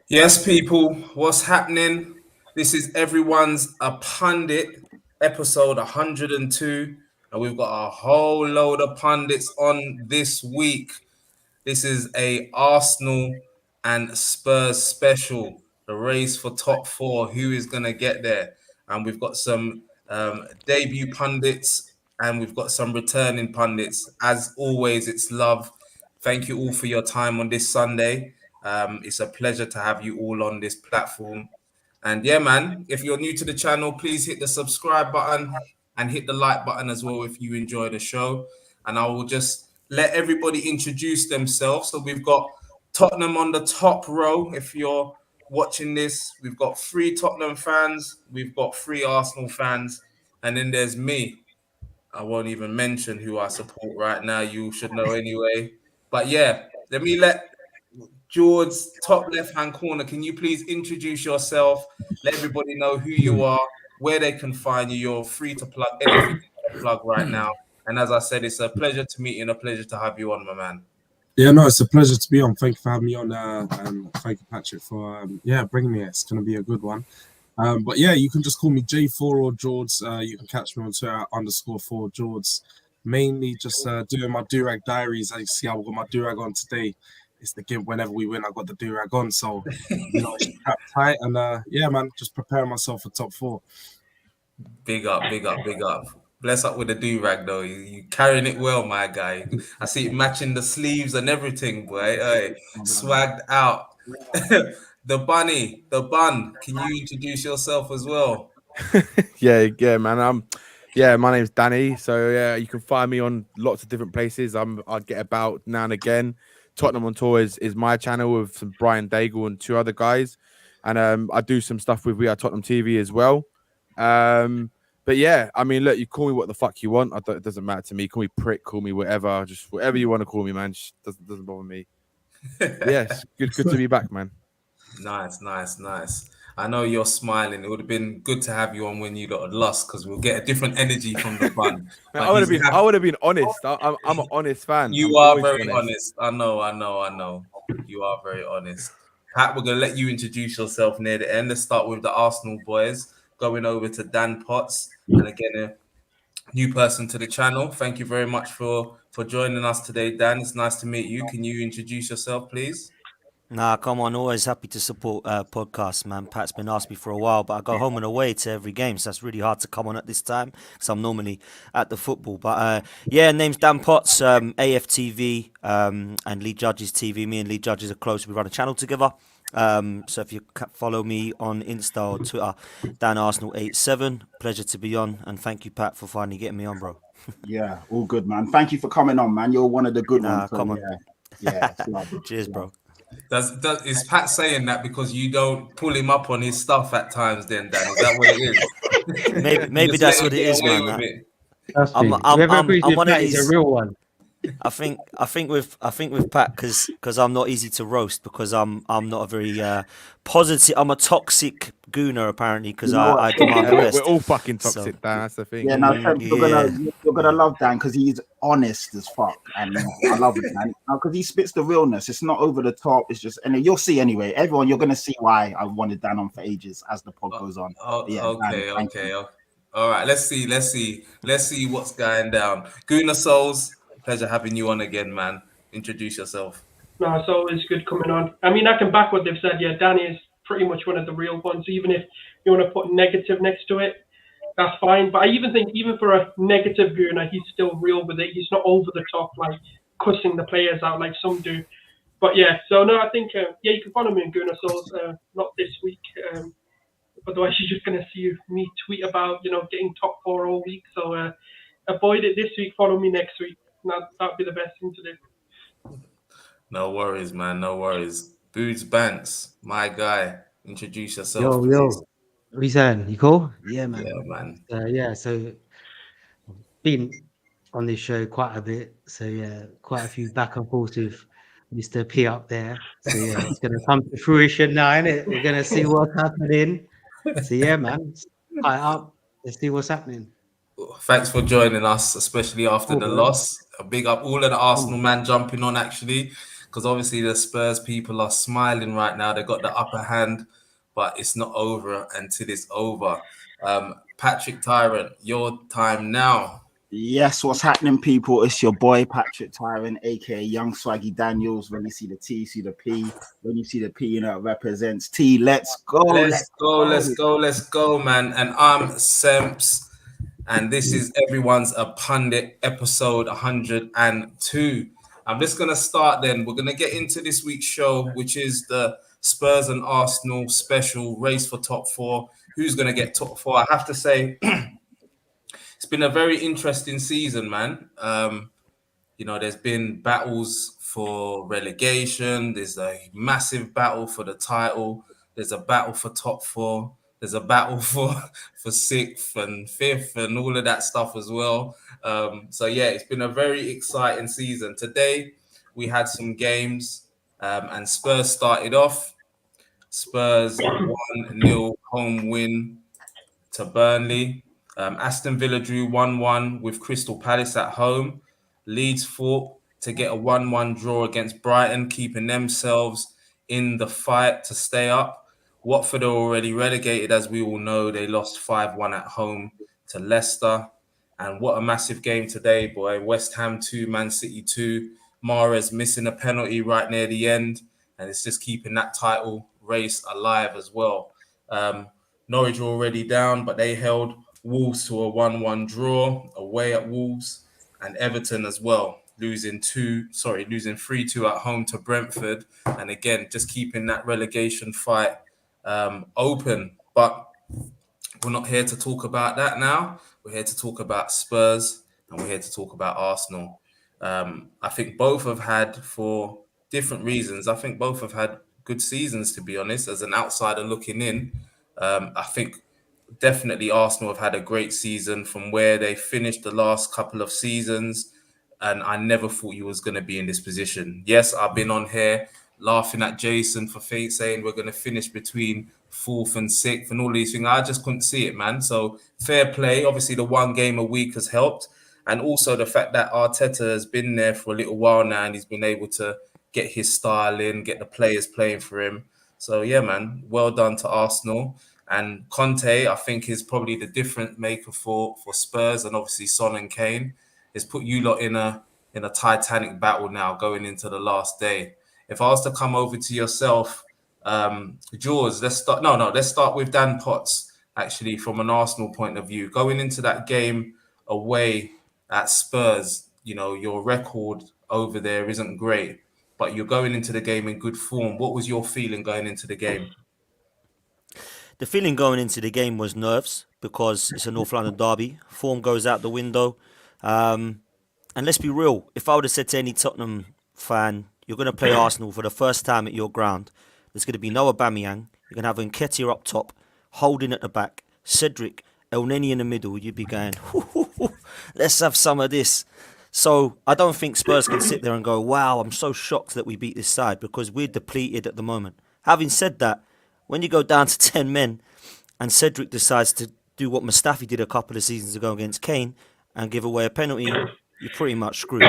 Yes, people, what's happening? This is everyone's a pundit episode 102, and we've got a whole load of pundits on this week. This is a Arsenal and Spurs special, the race for top four. Who is going to get there? And we've got some debut pundits and we've got some returning pundits. As always, it's love. Thank you all for your time on this Sunday. It's a pleasure to have you all on this platform. And yeah, man, if you're new to the channel, please hit the subscribe button and hit the like button as well if you enjoy the show. And I will just let everybody introduce themselves. So we've got Tottenham on the top row. If you're watching this, we've got 3 Tottenham fans, we've got 3 Arsenal fans, and then there's me. I won't even mention who I support right now. You should know anyway. But yeah, let George, top left hand corner. Can you please introduce yourself? Let everybody know who you are, where they can find you. You're free to plug anything you want to plug right now. And as I said, it's a pleasure to meet you and a pleasure to have you on, my man. Yeah, no, it's a pleasure to be on. Thank you for having me on. And thank you, Patrick, for bringing me. It's going to be a good one. But yeah, you can just call me J4 or George. You can catch me on Twitter _4 George. Mainly just doing my Durag diaries. As you see, I've got my Durag on today. It's the game. Whenever we win, I got the Durag on. So it's tight. And yeah, man, just preparing myself for top four. Big up, big up, big up. Bless up with the do-rag though. You carrying it well, my guy. I see it matching the sleeves and everything, boy. Hey, swagged out. The bunny, the bun. Can you introduce yourself as well? yeah, man. My name's Danny. So yeah, you can find me on lots of different places. I get about now and again. Tottenham on Tour is my channel with some Brian Daigle and 2 other guys, and I do some stuff with We Are Tottenham TV as well. But yeah, I mean, look, you call me what the fuck you want. It doesn't matter to me. Call me prick, call me whatever, just whatever you want to call me, man. Just doesn't bother me. Yes, good to be back, man. Nice. I know you're smiling. It would have been good to have you on when you got lost because we'll get a different energy from the bun. I would have been honest. I'm an honest fan. You are very honest. I know. You are very honest. Pat, we're gonna let you introduce yourself near the end. Let's start with the Arsenal boys. Going over to Dan Potts, and again a new person to the channel. Thank you very much for joining us today, Dan. It's nice to meet you. Can you introduce yourself, please? Nah, come on. Always happy to support podcasts, man. Pat's been asking me for a while, but I go home and away to every game, so that's really hard to come on at this time because I'm normally at the football. But yeah, name's Dan Potts, AFTV and Lead Judges TV. Me and Lead Judges are close. We run a channel together. So if you follow me on Insta or Twitter, Dan Arsenal 87. Pleasure to be on, and thank you, Pat, for finally getting me on, bro. Yeah, all good, man. Thank you for coming on, man. You're one of the good ones. Come on. Yeah. Cheers, bro. Is Pat saying that because you don't pull him up on his stuff at times? Then, Dan, is that what it is? maybe that's what it is, man. I'm one of these. A real one. I think with Pat because I'm not easy to roast because I'm not a very positive. I'm a toxic gooner apparently because I demand the best. We're all fucking toxic, Dan. That's the thing. Yeah, no, you're gonna love Dan because he's honest as fuck, and I love it, man. Because he spits the realness. It's not over the top. It's just, and you'll see anyway. Everyone, you're gonna see why I wanted Dan on for ages as the pod goes on. Okay. All right, let's see what's going down. Gooner Souls. Pleasure having you on again, man. Introduce yourself. No, it's always good coming on. I mean, I can back what they've said. Yeah, Danny is pretty much one of the real ones. Even if you want to put negative next to it, that's fine. But I even think, even for a negative gooner, he's still real with it. He's not over the top, like cussing the players out like some do. But yeah, so no, I think, you can follow me in Gooner Souls. Not this week. Otherwise, you're just going to see me tweet about, getting top 4 all week. So avoid it this week. Follow me next week. That'd be the best thing to do. No worries, man. No worries. Boots Banks, my guy. Introduce yourself. Yo. What are you saying? You cool? Yeah, man. Yeah, man. So been on this show quite a bit. So yeah, quite a few back and forth with Mr. P up there. So yeah, it's gonna come to fruition now, innit? We're gonna see what's happening. So yeah, man. High up. Let's see what's happening. Thanks for joining us, especially after the loss. A big up all of the Arsenal man jumping on actually, because obviously the Spurs people are smiling right now. They got the upper hand, but it's not over until it's over. Patrick Tyrant, your time now. Yes, what's happening, people? It's your boy Patrick Tyrant, aka Young Swaggy Daniels. When you see the T, you see the P. When you see the P, you know it represents T. Let's go. Let's go, man. And I'm Semps, and this is Everyone's a Pundit, episode 102. I'm just going to start then. We're going to get into this week's show, which is the Spurs and Arsenal special race for top four. Who's going to get top four? I have to say, it's been a very interesting season, man. There's been battles for relegation. There's a massive battle for the title. There's a battle for top four. There's a battle for sixth and fifth and all of that stuff as well. It's been a very exciting season. Today, we had some games and Spurs started off. Spurs 1-0 home win to Burnley. Aston Villa drew 1-1 with Crystal Palace at home. Leeds fought to get a 1-1 draw against Brighton, keeping themselves in the fight to stay up. Watford are already relegated, as we all know. They lost 5-1 at home to Leicester. And what a massive game today, boy. West Ham 2, Man City 2. Mahrez missing a penalty right near the end. And it's just keeping that title race alive as well. Norwich were already down, but they held Wolves to a 1-1 draw away at Wolves. And Everton as well, losing 3-2 at home to Brentford. And again, just keeping that relegation fight open. But we're not here to talk about that now. We're here to talk about Spurs and we're here to talk about Arsenal. I think both have had, for different reasons, I think both have had good seasons, to be honest. As an outsider looking in, I think definitely Arsenal have had a great season from where they finished the last couple of seasons. And I never thought you was going to be in this position. Yes, I've been on here laughing at Jason for saying we're going to finish between 4th and 6th and all these things. I just couldn't see it, man. So fair play. Obviously, the one game a week has helped. And also the fact that Arteta has been there for a little while now and he's been able to get his style in, get the players playing for him. So, yeah, man, well done to Arsenal. And Conte, I think, is probably the difference maker for Spurs, and obviously Son and Kane. Has put you lot in a titanic battle now going into the last day. If I was to come over to yourself, George, let's start with Dan Potts, actually, from an Arsenal point of view. Going into that game away at Spurs, your record over there isn't great, but you're going into the game in good form. What was your feeling going into the game? The feeling going into the game was nerves, because it's a North London derby. Form goes out the window. And let's be real, if I would have said to any Tottenham fan, you're going to play Arsenal for the first time at your ground, there's going to be no Aubameyang, you're going to have Nketiah up top, Holding at the back, Cedric, Elneny in the middle, you'd be going, let's have some of this. So I don't think Spurs can sit there and go, wow, I'm so shocked that we beat this side, because we're depleted at the moment. Having said that, when you go down to 10 men and Cedric decides to do what Mustafi did a couple of seasons ago against Kane and give away a penalty, you're pretty much screwed.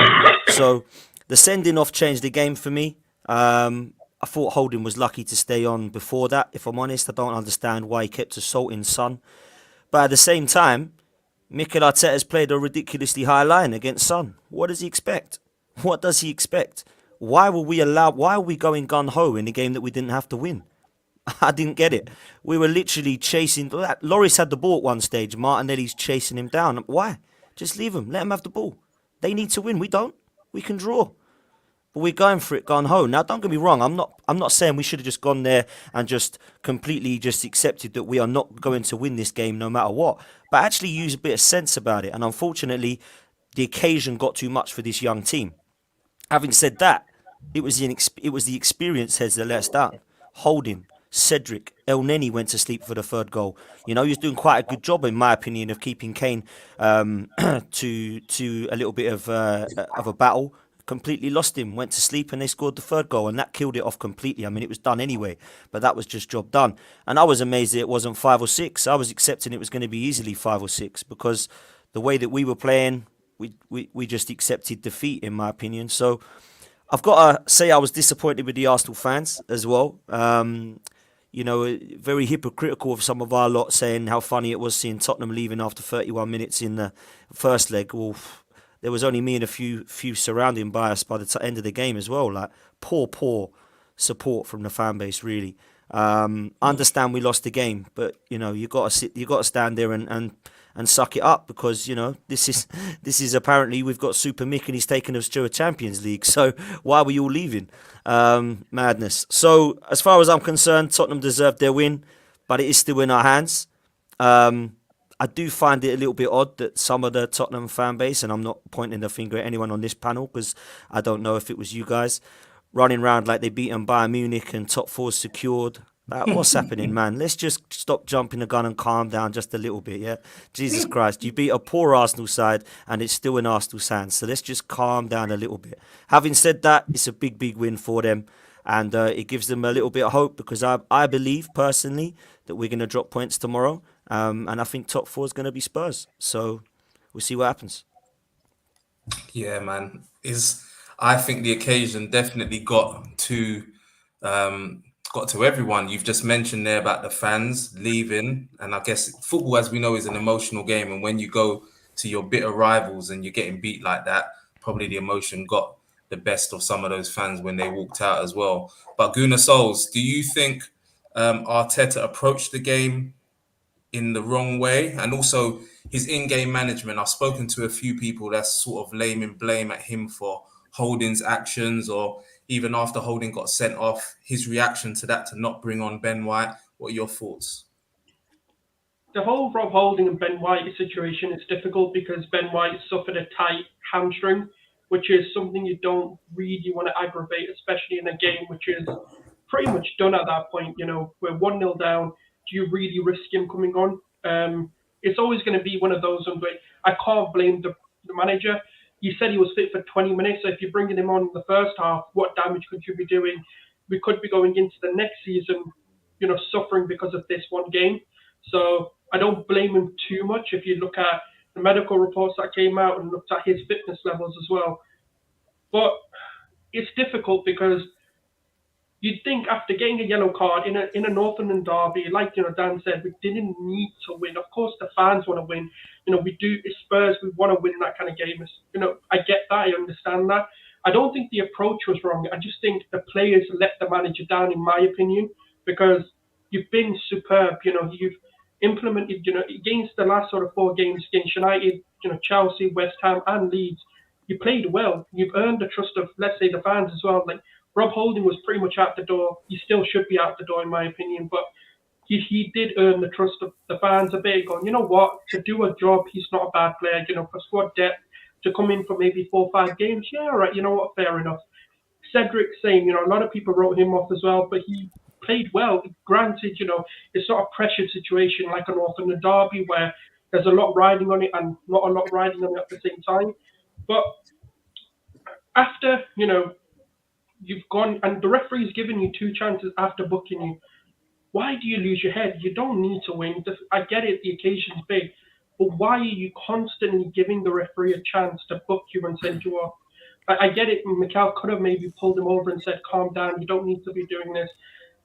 So the sending off changed the game for me. I thought Holding was lucky to stay on before that, if I'm honest. I don't understand why he kept assaulting Son. But at the same time, Mikel Arteta's played a ridiculously high line against Son. What does he expect? What does he expect? Why are we going gun-ho in a game that we didn't have to win? I didn't get it. We were literally chasing. Lloris had the ball at one stage. Martinelli's chasing him down. Why? Just leave him. Let him have the ball. They need to win. We don't. We can draw. But we're going for it, gone home. Now, don't get me wrong. I'm not saying we should have just gone there and just completely just accepted that we are not going to win this game no matter what. But actually use a bit of sense about it. And unfortunately, the occasion got too much for this young team. Having said that, it was the experienced heads that let us down. Holding. Cedric, Elneny went to sleep for the third goal. He was doing quite a good job, in my opinion, of keeping Kane to a little bit of a battle. Completely lost him, went to sleep, and they scored the third goal, and that killed it off completely. I mean, it was done anyway, but that was just job done. And I was amazed that it wasn't 5 or 6. I was accepting it was going to be easily 5 or 6, because the way that we were playing, we just accepted defeat, in my opinion. So I've got to say I was disappointed with the Arsenal fans as well. Very hypocritical of some of our lot saying how funny it was seeing Tottenham leaving after 31 minutes in the first leg. Well, there was only me and a few surrounding by us by the end of the game as well. Like poor support from the fan base, really. I understand we lost the game, but you got to stand there and suck it up, because this is apparently we've got Super Mick and he's taken us to a Champions League. So why were you all leaving? Madness. So as far as I'm concerned, Tottenham deserved their win, but it is still in our hands. I do find it a little bit odd that some of the Tottenham fan base, and I'm not pointing the finger at anyone on this panel because I don't know if it was you guys, running around like they beaten Bayern Munich and top four secured. Like, what's happening, man? Let's just stop jumping the gun and calm down just a little bit, yeah? Jesus Christ, you beat a poor Arsenal side and it's still in Arsenal's hands, so let's just calm down a little bit. Having said that, it's a big win for them, and it gives them a little bit of hope, because I believe, personally, that we're going to drop points tomorrow, and I think top four is going to be Spurs, so we'll see what happens. Yeah, man. I think the occasion definitely got to everyone. You've just mentioned there about the fans leaving, and I guess football, as we know, is an emotional game. And when you go to your bitter rivals and you're getting beat like that, probably the emotion got the best of some of those fans when they walked out as well. But Guna Souls, do you think Arteta approached the game in the wrong way? And also his in-game management, I've spoken to a few people that's sort of laying blame at him for Holding's actions, or even after Holding got sent off, his reaction to that, to not bring on Ben White. What are your thoughts? The whole Rob Holding and Ben White situation is difficult because Ben White suffered a tight hamstring, which is something you don't really want to aggravate, especially in a game which is pretty much done at that point. We're 1-0 down. Do you really risk him coming on? It's always going to be one of those ones where I can't blame the manager. He said he was fit for 20 minutes, so if you're bringing him on in the first half, what damage could you be doing? We could be going into the next season, suffering because of this one game. So I don't blame him too much if you look at the medical reports that came out and looked at his fitness levels as well. But it's difficult because you'd think after getting a yellow card in a Northern derby, like Dan said, we didn't need to win. Of course, the fans want to win. We do. It's Spurs. We want to win that kind of game. I get that. I understand that. I don't think the approach was wrong. I just think the players let the manager down, in my opinion, because you've been superb. You've implemented. Against the last sort of 4 games against United, Chelsea, West Ham, and Leeds, you played well. You've earned the trust of, let's say, the fans as well. Like, Rob Holding was pretty much out the door. He still should be out the door, in my opinion. But he did earn the trust of the fans a bit. Going, you know what? To do a job, he's not a bad player. For squad depth, to come in for maybe 4 or 5 games, yeah, all right. You know what? Fair enough. Cedric, same. A lot of people wrote him off as well, but he played well. Granted, it's not a pressured situation like an Northern derby where there's a lot riding on it and not a lot riding on it at the same time. But after, you've gone and the referee's given you 2 chances after booking you. Why do you lose your head? You don't need to win. I get it, the occasion's big, but why are you constantly giving the referee a chance to book you and send you off? I get it. Mikel could have maybe pulled him over and said, calm down, you don't need to be doing this.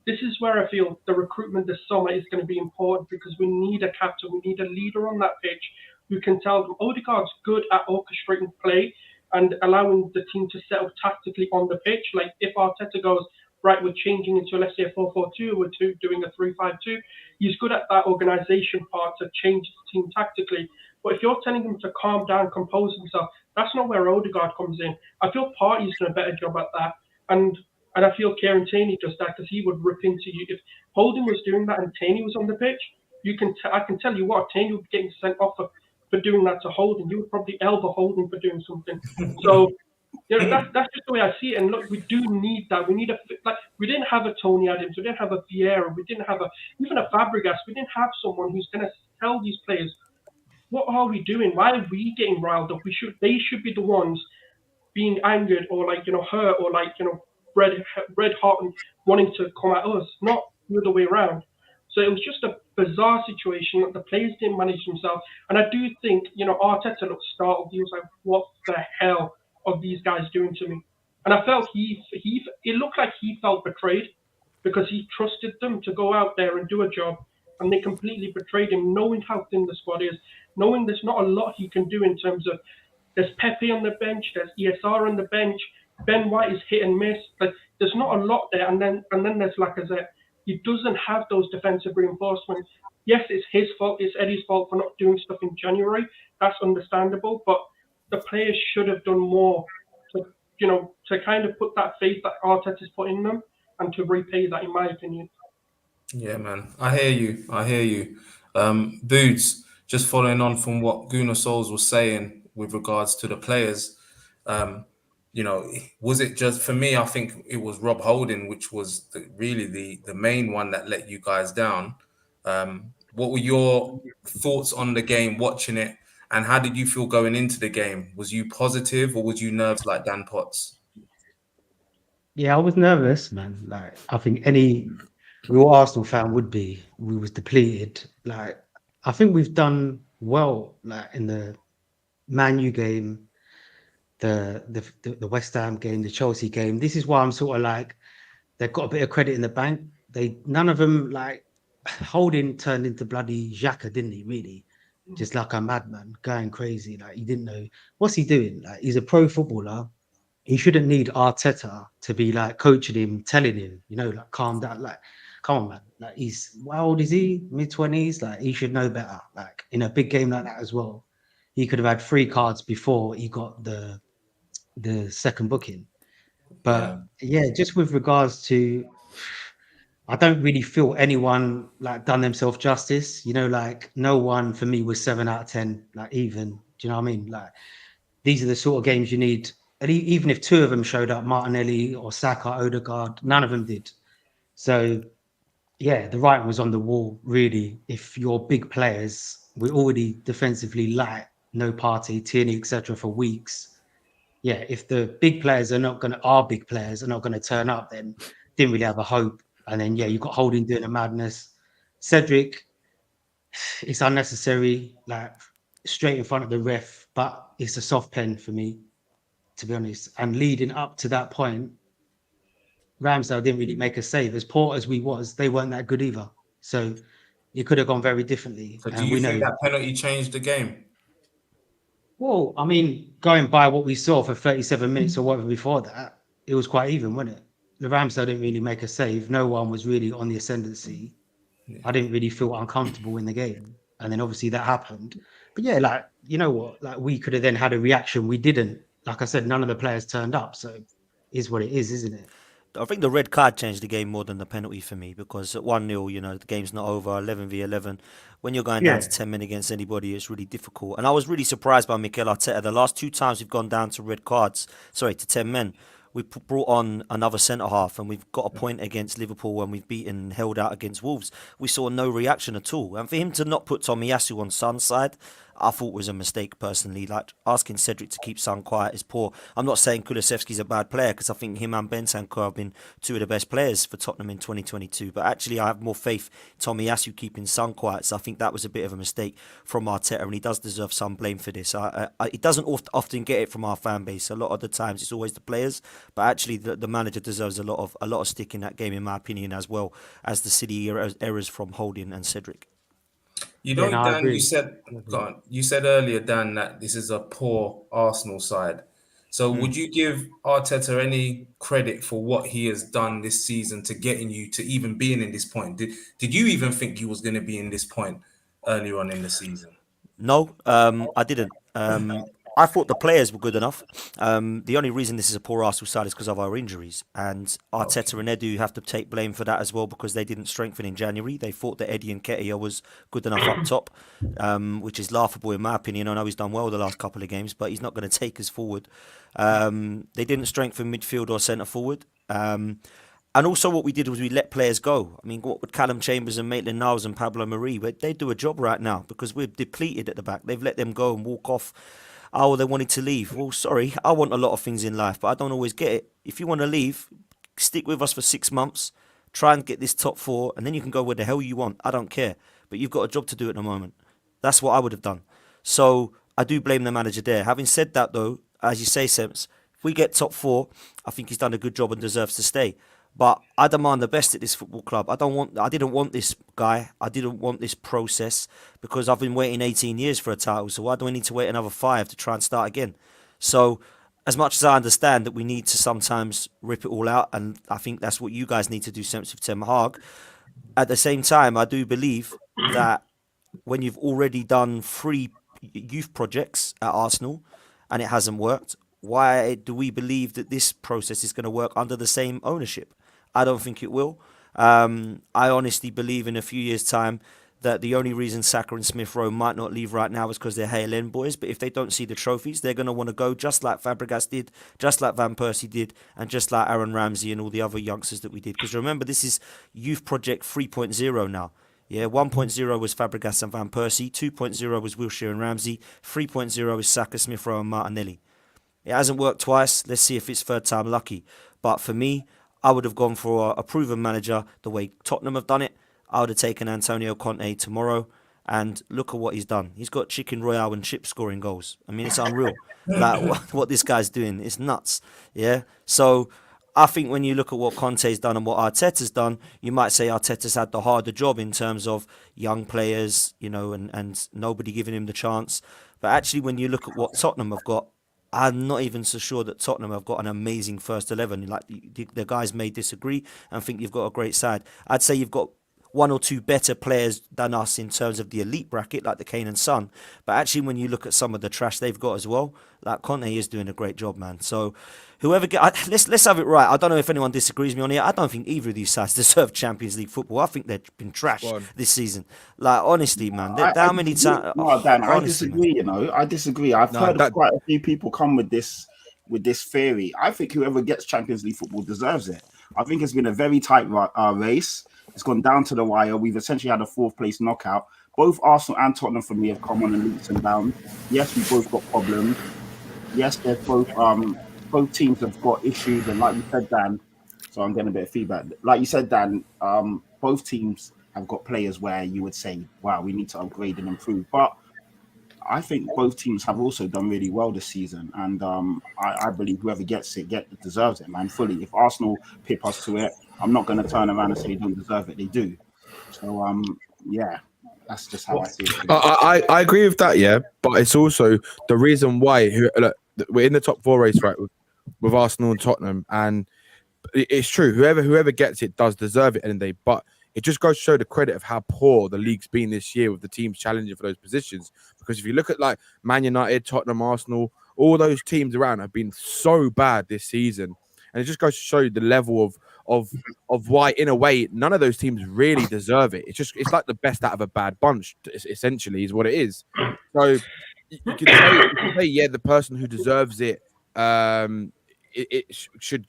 This is where I feel the recruitment this summer is going to be important, because we need a captain, we need a leader on that pitch who can tell them Odegaard's good at orchestrating play and allowing the team to set up tactically on the pitch. Like if Arteta goes, right, we're changing into, let's say, a 4-4-2, we're doing a 3-5-2, he's good at that organisation part to change the team tactically. But if you're telling him to calm down, compose himself, that's not where Odegaard comes in. I feel Partey's done a better job at that. And I feel Kieran Tierney does that, because he would rip into you. If Holding was doing that and Tierney was on the pitch, I can tell you what, Tierney would be getting sent off for doing that to Holding. You would probably elbow Holding for doing something. So that's just the way I see it. And look, we do need that. We need we didn't have a Tony Adams, we didn't have a Vieira, we didn't have even a Fabregas. We didn't have someone who's going to tell these players, what are we doing? Why are we getting riled up? They should be the ones being angered or hurt or red hot and wanting to come at us, not the other way around. So it was just a bizarre situation that the players didn't manage themselves. And I do think, Arteta looked startled. He was like, what the hell are these guys doing to me? And I felt it looked like he felt betrayed because he trusted them to go out there and do a job, and they completely betrayed him, knowing how thin the squad is, knowing there's not a lot he can do in terms of there's Pepe on the bench, there's ESR on the bench, Ben White is hit and miss. Like there's not a lot there, and then there's Lacazette. He doesn't have those defensive reinforcements. Yes, it's his fault. It's Eddie's fault for not doing stuff in January. That's understandable, but the players should have done more to, to kind of put that faith that Arteta's put in them and to repay that, in my opinion. Yeah, man. I hear you. I hear you. Boots, just following on from what Gunnar Souls was saying with regards to the players, was it just for me? I think it was Rob Holding, which was really the main one that let you guys down. What were your thoughts on the game, watching it, and how did you feel going into the game? Was you positive or was you nervous like Dan Potts? Yeah, I was nervous, man. Like I think any real Arsenal fan would be. We was depleted. Like I think we've done well, like in the Man U game, the West Ham game, the Chelsea game. This is why I'm sort of like they've got a bit of credit in the bank. None of them like Holding turned into bloody Xhaka, didn't he? Really, just like a madman, going crazy. Like he didn't know what's he doing. Like he's a pro footballer. He shouldn't need Arteta to be like coaching him, telling him, like calm down. Like, come on, man. Like how old is he? Mid-20s. Like he should know better. Like in a big game like that as well, he could have had 3 cards before he got the second booking. But yeah, just with regards to, I don't really feel anyone like done themselves justice. Like no one for me was 7 out of 10. Like even, do you know what I mean? Like these are the sort of games you need. And even if 2 of them showed up, Martinelli or Saka, Odegaard, none of them did. So yeah, the writing was on the wall, really. If your big players were already defensively light, no Partey, Tierney, etc. for weeks. Yeah, if the big players are big players are not going to turn up, then didn't really have a hope. And then, yeah, you've got Holding doing a madness. Cedric, it's unnecessary, like straight in front of the ref, but it's a soft pen for me, to be honest. And leading up to that point, Ramsdale didn't really make a save. As poor as we was, they weren't that good either. So it could have gone very differently. So do And you we think know. that penalty changed the game? Well, I mean, going by what we saw for 37 minutes or whatever before that, it was quite even, wasn't it? The Ramsdale didn't really make a save. No one was really on the ascendancy. Yeah. I didn't really feel uncomfortable in the game. And then obviously that happened. But yeah, like, you know what? Like we could have then had a reaction. We didn't. Like I said, none of the players turned up. So it is what it is, isn't it? I think the red card changed the game more than the penalty for me because at 1-0, the game's not over, 11v11. When you're going down to 10 men against anybody, it's really difficult. And I was really surprised by Mikel Arteta. The last 2 times we've gone down to to 10 men, we brought on another centre-half and we've got a point against Liverpool when we've held out against Wolves. We saw no reaction at all. And for him to not put Tomiyasu on Son's side, I thought was a mistake personally. Like asking Cedric to keep Son quiet is poor. I'm not saying Kulusevski's a bad player because I think him and Bentancur have been 2 of the best players for Tottenham in 2022. But actually, I have more faith Tomiyasu keeping Son quiet. So I think that was a bit of a mistake from Arteta, and he does deserve some blame for this. He doesn't often get it from our fan base. A lot of the times, it's always the players. But actually, the manager deserves a lot of stick in that game, in my opinion, as well as the City errors from Holding and Cedric. Dan, you said earlier, Dan, that this is a poor Arsenal side. So would you give Arteta any credit for what he has done this season to getting you to even being in this point? Did you even think you was going to be in this point earlier on in the season? No, I didn't. I thought the players were good enough. The only reason this is a poor Arsenal side is because of our injuries. And Arteta and Edu have to take blame for that as well because they didn't strengthen in January. They thought that Eddie and Nketiah was good enough up top, which is laughable in my opinion. I know he's done well the last couple of games, but he's not going to take us forward. They didn't strengthen midfield or centre forward. And also what we did was we let players go. I mean, what would Callum Chambers and Maitland-Niles and Pablo Mari, they do a job right now because we're depleted at the back. They've let them go and walk off. Oh, they wanted to leave. Well, sorry, I want a lot of things in life, but I don't always get it. If you want to leave, stick with us for 6 months, try and get this top 4, and then you can go where the hell you want. I don't care. But you've got a job to do at the moment. That's what I would have done. So I do blame the manager there. Having said that, though, as you say, Sems, If we get top 4, I think he's done a good job and deserves to stay. But I demand the best at this football club. I didn't want this guy. I didn't want this process because I've been waiting 18 years for a title. So why do I need to wait another 5 to try and start again? So as much as I understand that we need to sometimes rip it all out, and I think that's what you guys need to do, since with Ten Hag, at the same time, I do believe that when you've already done 3 youth projects at Arsenal and it hasn't worked, why do we believe that this process is going to work under the same ownership? I don't think it will. I honestly believe in a few years' time that the only reason Saka and Smith Rowe might not leave right now is because they're Hale End boys. But if they don't see the trophies, they're going to want to go, just like Fabregas did, just like Van Persie did, and just like Aaron Ramsey and all the other youngsters that we did. Because remember, this is Youth Project 3.0 now. Yeah, 1.0 was Fabregas and Van Persie, 2.0 was Wilshere and Ramsey, 3.0 is Saka, Smith Rowe and Martinelli. It hasn't worked twice. Let's see if it's third time lucky. But for me, I would have gone for a proven manager the way Tottenham have done it. I would have taken Antonio Conte tomorrow, and look at what he's done. He's got Chicken Royale and Chip scoring goals. I mean, it's unreal. Like what this guy's doing, it's nuts. Yeah. So I think when you look at what Conte's done and what Arteta's done, you might say Arteta's had the harder job in terms of young players, and nobody giving him the chance. But actually, when you look at what Tottenham have got, I'm not even so sure that Tottenham have got an amazing first 11. Like the guys may disagree and think you've got a great side. I'd say you've got 1 or 2 better players than us in terms of the elite bracket, like the Kane and Son. But actually, when you look at some of the trash they've got as well, like Conte is doing a great job, man. So whoever let's have it right. I don't know if anyone disagrees with me on here. I don't think either of these sides deserve Champions League football. I think they've been trash this season. Like, honestly, man. How many times? No, Dan, I disagree. Man. I disagree. I've heard quite a few people come with this theory. I think whoever gets Champions League football deserves it. I think it's been a very tight race. It's gone down to the wire. We've essentially had a 4th place knockout. Both Arsenal and Tottenham for me have come on in leaps and bounds. Yes, we both got problems. Yes, they're both teams have got issues, and like you said, Dan. So I'm getting a bit of feedback. Like you said, Dan, both teams have got players where you would say, "Wow, we need to upgrade and improve." But I think both teams have also done really well this season, and I believe whoever gets it deserves it, man, fully. If Arsenal pip us to it, I'm not going to turn around and say they don't deserve it. They do. So, yeah, that's just how I see it. I agree with that, yeah, but it's also the reason why look, we're in the top 4 race, right, with Arsenal and Tottenham, and it's true. Whoever gets it does deserve it, and but it just goes to show the credit of how poor the league's been this year with the teams challenging for those positions. Because if you look at like Man United, Tottenham, Arsenal, all those teams around have been so bad this season, and it just goes to show you the level of why, in a way, none of those teams really deserve it. It's like the best out of a bad bunch, essentially, is what it is. So you can say yeah, the person who deserves it, it should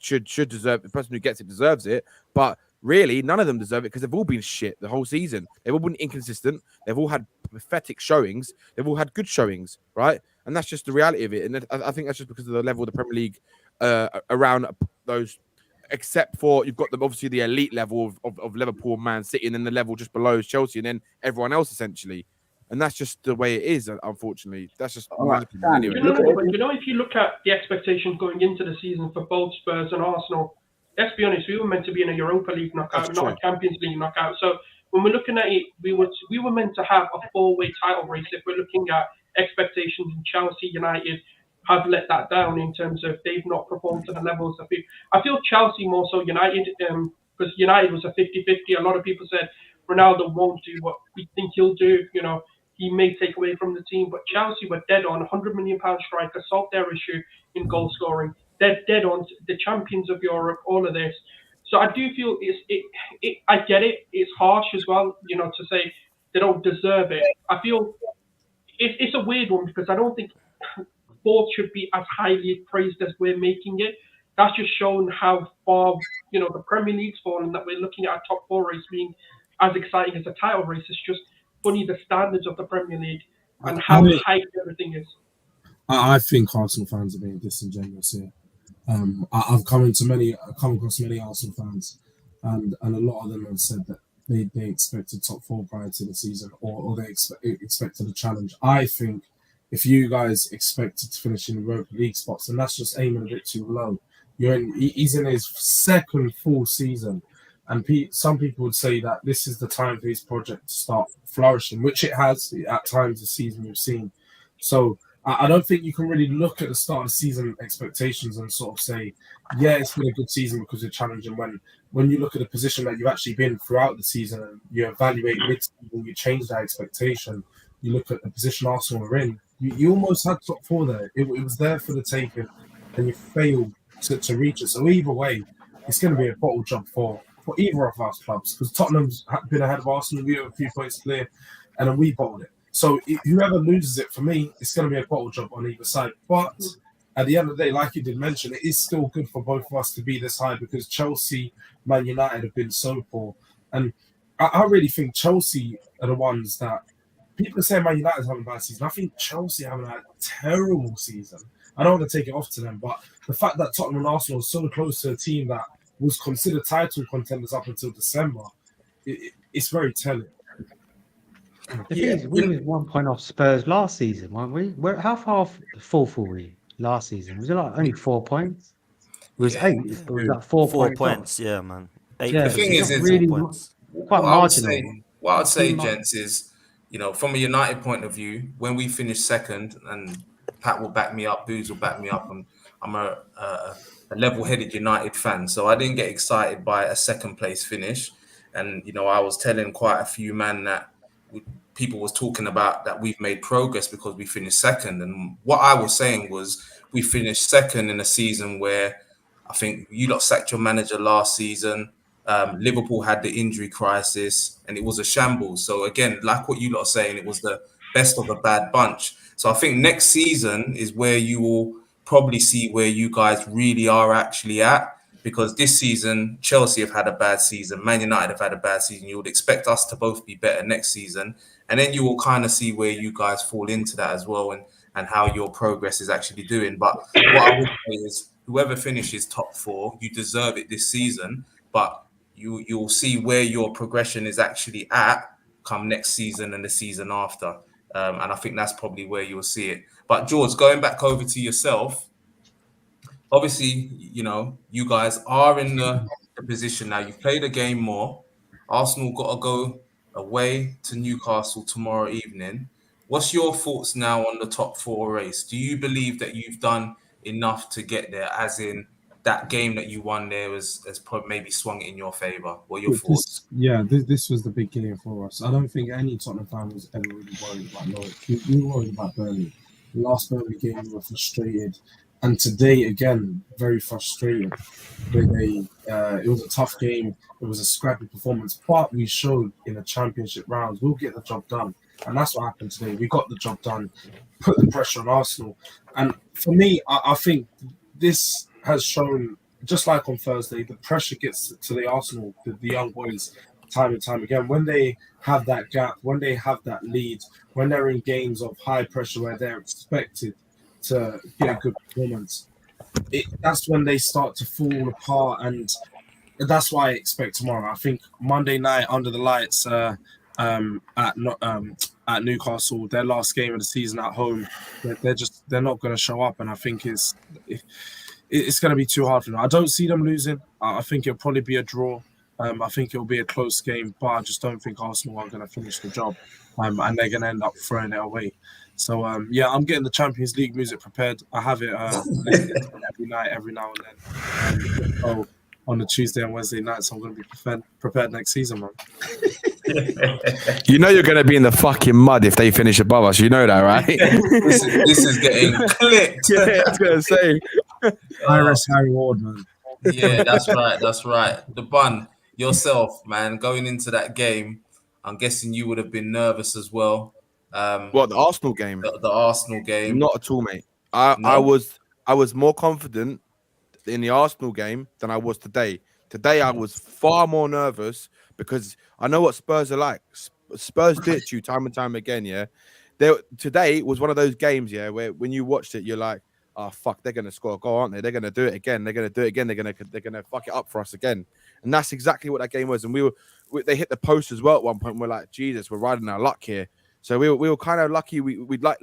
deserve, the person who gets it deserves it, but really, none of them deserve it because they've all been shit the whole season. They've all been inconsistent. They've all had pathetic showings. They've all had good showings, right? And that's just the reality of it. And I think that's just because of the level of the Premier League around those, except for you've got obviously the elite level of Liverpool, Man City, and then the level just below is Chelsea, and then everyone else essentially. And that's just the way it is, unfortunately. That's just my opinion anyway. If you look at the expectations going into the season for both Spurs and Arsenal, let's be honest, we were meant to be in a Europa League knockout, not a Champions League knockout. So when we're looking at it, we were meant to have a 4-way title race. If we're looking at expectations, in Chelsea, United have let that down in terms of they've not performed to the levels of it. I feel Chelsea more so United, because United was a 50-50. A lot of people said Ronaldo won't do what we think he'll do. He may take away from the team, but Chelsea were dead on. £100 million striker solved their issue in goal scoring. They're dead on, the champions of Europe, all of this. So I do feel I get it. It's harsh as well, to say they don't deserve it. I feel it's a weird one because I don't think both should be as highly praised as we're making it. That's just shown how far, the Premier League's fallen, that we're looking at a top 4 race being as exciting as a title race. It's just funny the standards of the Premier League and how hyped everything is. I think Arsenal fans are being disingenuous here. I've come across many Arsenal fans, and a lot of them have said that they expected top 4 prior to the season, or they expected a challenge. I think if you guys expected to finish in the Europa League spots, and that's just aiming a bit too low. He's in his second full season, and some people would say that this is the time for his project to start flourishing, which it has at times this season we've seen. So I don't think you can really look at the start of the season expectations and sort of say, yeah, it's been a good season because you're challenging. When you look at the position that you've actually been throughout the season and you evaluate mid-season, you change that expectation. You look at the position Arsenal were in. You almost had top four there. It was there for the taking, and you failed to reach it. So either way, it's going to be a bottle job for either of our clubs, because Tottenham's been ahead of Arsenal. We have a few points clear, and then we bottled it. So whoever loses it, for me, it's going to be a bottle job on either side. But at the end of the day, like you did mention, it is still good for both of us to be this high, because Chelsea, Man United have been so poor. And I really think Chelsea are the ones that people are saying Man United's having a bad season. I think Chelsea having a terrible season. I don't want to take it off to them, but the fact that Tottenham and Arsenal are so close to a team that was considered title contenders up until December, it's very telling. The thing is, we was 1 point off Spurs last season, weren't we? How far off fourth were we last season? Was it like only 4 points? It was 8. It was like 4 points. Yeah, man. 8 The thing is really 4 points. Quite marginal. What I'd say, gents, is, from a United point of view, when we finish second, and Pat will back me up, Booze will back me up, and I'm a level-headed United fan, so I didn't get excited by a second place finish. And I was telling quite a few man that people was talking about that we've made progress because we finished second. And what I was saying was we finished second in a season where I think you lot sacked your manager last season. Liverpool had the injury crisis and it was a shambles. So again, like what you lot are saying, it was the best of a bad bunch. So I think next season is where you will probably see where you guys really are actually at, because this season Chelsea have had a bad season, Man United have had a bad season. You would expect us to both be better next season, and then you will kind of see where you guys fall into that as well, and how your progress is actually doing. But what I would say is, whoever finishes top 4, you deserve it this season, but you'll see where your progression is actually at come next season and the season after. And I think that's probably where you'll see it. But George, going back over to yourself, obviously, you guys are in the position now. You've played a game more. Arsenal got to go away to Newcastle tomorrow evening. What's your thoughts now on the top 4 race? Do you believe that you've done enough to get there, as in that game that you won there has probably maybe swung it in your favour? What are your thoughts? This was the big game for us. I don't think any Tottenham fan was ever really worried about Norwich. We were worried about Burnley. The last Burnley game, we were frustrated. And today, again, very frustrated. It was a tough game. It was a scrappy performance. But we showed in the championship rounds, we'll get the job done. And that's what happened today. We got the job done, put the pressure on Arsenal. And for me, I think this has shown, just like on Thursday, the pressure gets to the Arsenal, the young boys, time and time again. When they have that gap, when they have that lead, when they're in games of high pressure where they're expected to get a good performance, that's when they start to fall apart. And that's why I expect tomorrow. I think Monday night under the lights at Newcastle, their last game of the season at home, they're not going to show up, and I think it's going to be too hard for them. I don't see them losing. I think it'll probably be a draw. I think it'll be a close game, but I just don't think Arsenal are going to finish the job, and they're going to end up throwing it away. So I'm getting the Champions League music prepared. I have it every night, every now and then. So on the Tuesday and Wednesday nights, I'm going to be prepared next season, man. You know you're going to be in the fucking mud if they finish above us. You know that, right? this is getting clipped. Yeah, I was going to say. Iris Harry Ward, man. Yeah, that's right. The bun, yourself, man, going into that game, I'm guessing you would have been nervous as well. What, the Arsenal game? The Arsenal game? Not at all, mate. I was more confident in the Arsenal game than I was today. Today, I was far more nervous because I know what Spurs are like. Spurs ditch you time and time again, yeah? Today was one of those games, yeah, where when you watched it, you're like, oh, fuck, they're going to score a goal, aren't they? They're going to do it again. They're going to do it again. They're going to fuck it up for us again. And that's exactly what that game was. And they hit the post as well at one point. We're like, Jesus, we're riding our luck here. So we were kind of lucky. We like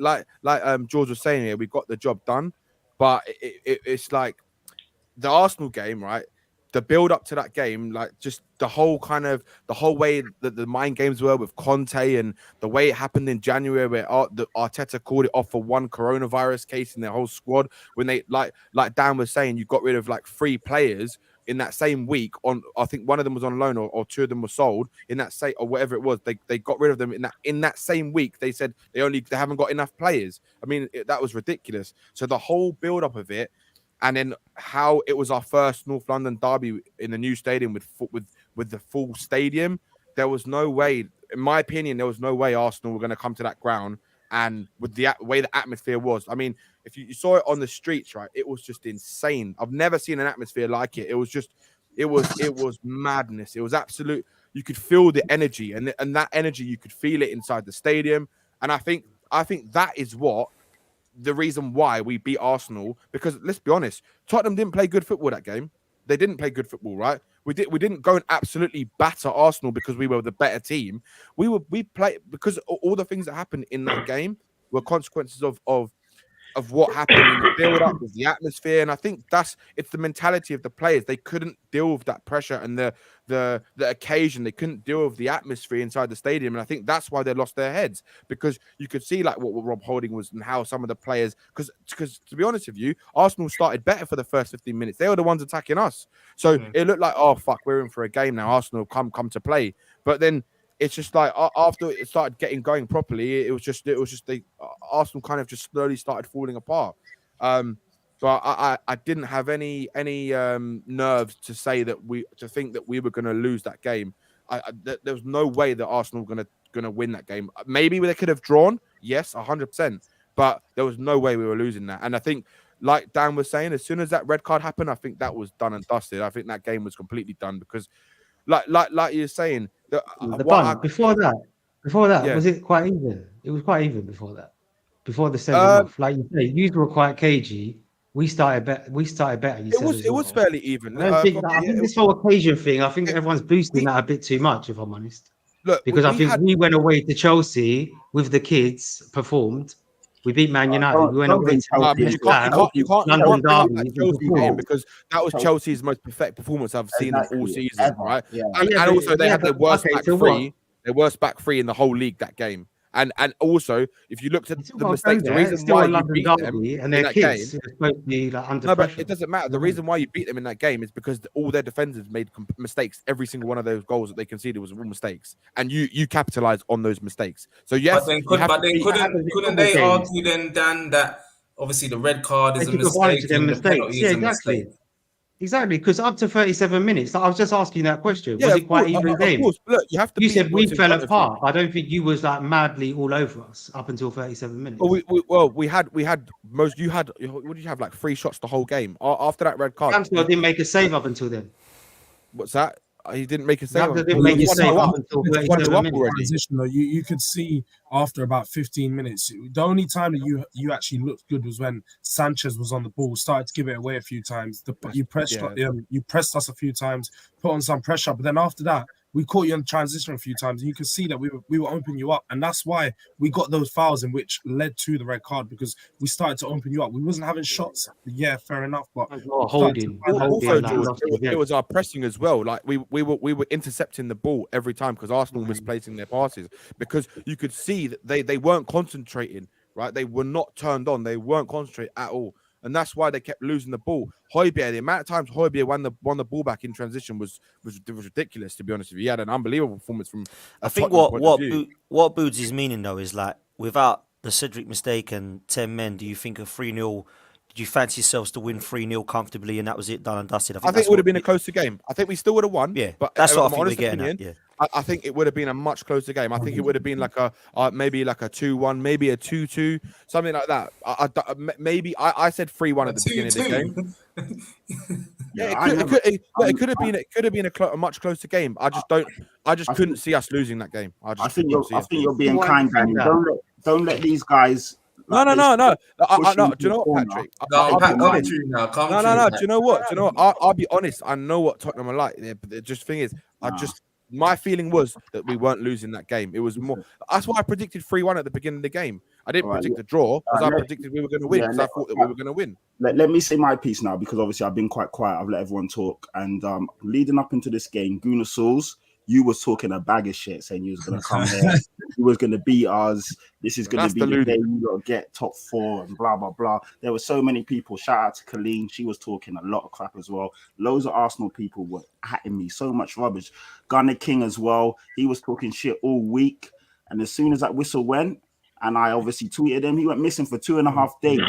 George was saying here, we got the job done. But it's like the Arsenal game, right? The build up to that game, like just the whole way that the mind games were with Conte and the way it happened in January, where the Arteta called it off for one coronavirus case in their whole squad. When they like Dan was saying, you got rid of like 3 players in that same week. On I think one of them was on loan or 2 of them were sold in that or whatever it was. They got rid of them in that same week. They said they haven't got enough players. I mean, that was ridiculous. So the whole build up of it. And then how it was our first North London derby in the new stadium with the full stadium. There was no way, in my opinion, there was no way Arsenal were going to come to that ground. And with the way the atmosphere was, I mean, if you saw it on the streets, right, it was just insane. I've never seen an atmosphere like it. It was madness. It was absolute. You could feel the energy, and that energy you could feel it inside the stadium. And I think that is what. The reason why we beat Arsenal, because let's be honest, Tottenham didn't play good football that game. They didn't play good football, right? We didn't go and absolutely batter Arsenal because we were the better team. We played because all the things that happened in that game were consequences of what happened in the build-up, with the atmosphere, and I think it's the mentality of the players. They couldn't deal with that pressure and the occasion. They couldn't deal with the atmosphere inside the stadium, and I think that's why they lost their heads, because you could see like what Rob Holding was and how some of the players. Because to be honest with you, Arsenal started better for the first 15 minutes. They were the ones attacking us, so it looked like, oh fuck, we're in for a game now. Arsenal come to play, but then. It's just like after it started getting going properly, it was just Arsenal kind of just slowly started falling apart. But I didn't have any nerves to think that we were going to lose that game. There was no way that Arsenal were going to win that game. Maybe they could have drawn, yes, 100%, but there was no way we were losing that. And I think, like Dan was saying, as soon as that red card happened, I think that was done and dusted. I think that game was completely done because, like you're saying. Before that, yeah. Was it quite even? It was quite even before that. Before the sending off, like you say, you were quite cagey. We started better. It was fairly even. I think this whole occasion thing. I think everyone's boosting that a bit too much, if I'm honest. Look, because I think we went away to Chelsea with the kids, performed. We beat Man United. We went away to you can't bring up that Chelsea game because that was Chelsea's most perfect performance I've seen all season, right? Yeah. And also they had their worst back three. Their worst back three in the whole league that game. And also, if you looked at the mistakes, the reason why you beat them in that game, but it doesn't matter. The reason why you beat them in that game is because all their defenders made mistakes. Every single one of those goals that they conceded was all mistakes, and you capitalized on those mistakes. So yes, but then couldn't they argue then, Dan, that obviously the red card is a mistake and the penalty is a mistake? Exactly, because up to 37 minutes, I was just asking that question. Was it quite even game? Of course. Look, you have to. You said we fell apart. I don't think you was like madly all over us up until 37 minutes. We had most. You had. What did you have? Like 3 shots the whole game after that red card. Ramsdale didn't make a save up until then. What's that? He didn't make a save. Didn't make a save up until 37 minutes. You could see after about 15 minutes, the only time that you actually looked good was when Sanchez was on the ball, started to give it away a few times. You pressed us a few times, put on some pressure, but then after that, we caught you in transition a few times, and you could see that we were opening you up, and that's why we got those fouls in which led to the red card, because we started to open you up. We wasn't having shots. Yeah, fair enough, but holding. It was our pressing as well. Like we were intercepting the ball every time because Arsenal was placing their passes, because you could see that they weren't concentrating. Right, they were not turned on. They weren't concentrating at all. And that's why they kept losing the ball. Højbjerg, the amount of times Højbjerg won the ball back in transition was ridiculous, to be honest with you. He had an unbelievable performance from I think what Boots is meaning, though, is like, without the Cedric mistake and 10 men, do you think a 3-0... Did you fancy yourselves to win 3-0 comfortably and that was it, done and dusted? I think it would have been a closer game. I think we still would have won. Yeah, but that's what I think we're getting at. Yeah. I think it would have been a much closer game. I think it would have been like maybe like a 2-1, maybe a 2-2, something like that. I said 3-1 at the beginning of the game. It could have been a much closer game. I just couldn't see us losing that game. I think you're being kind, Danny. Don't let these guys. No. Do you know what, Patrick? I'll be honest. Do you know what? I'll be honest. I know what Tottenham are like. The thing is, my feeling was that we weren't losing that game. It was more. That's why I predicted 3-1 at the beginning of the game. I didn't All right, predict a draw because I let- predicted we were going to win yeah, because I thought that we were going to win. let me say my piece now, because obviously I've been quite quiet. I've let everyone talk. And leading up into this game, Guna Souls, you was talking a bag of shit, saying you was going to come here, you was going to beat us. This is going to That's be the deluded. day you got to get top 4 and blah, blah, blah. There were so many people. Shout out to Colleen. She was talking a lot of crap as well. Loads of Arsenal people were atting me. So much rubbish. Gunner King as well. He was talking shit all week. And as soon as that whistle went, and I obviously tweeted him, he went missing for 2.5 days.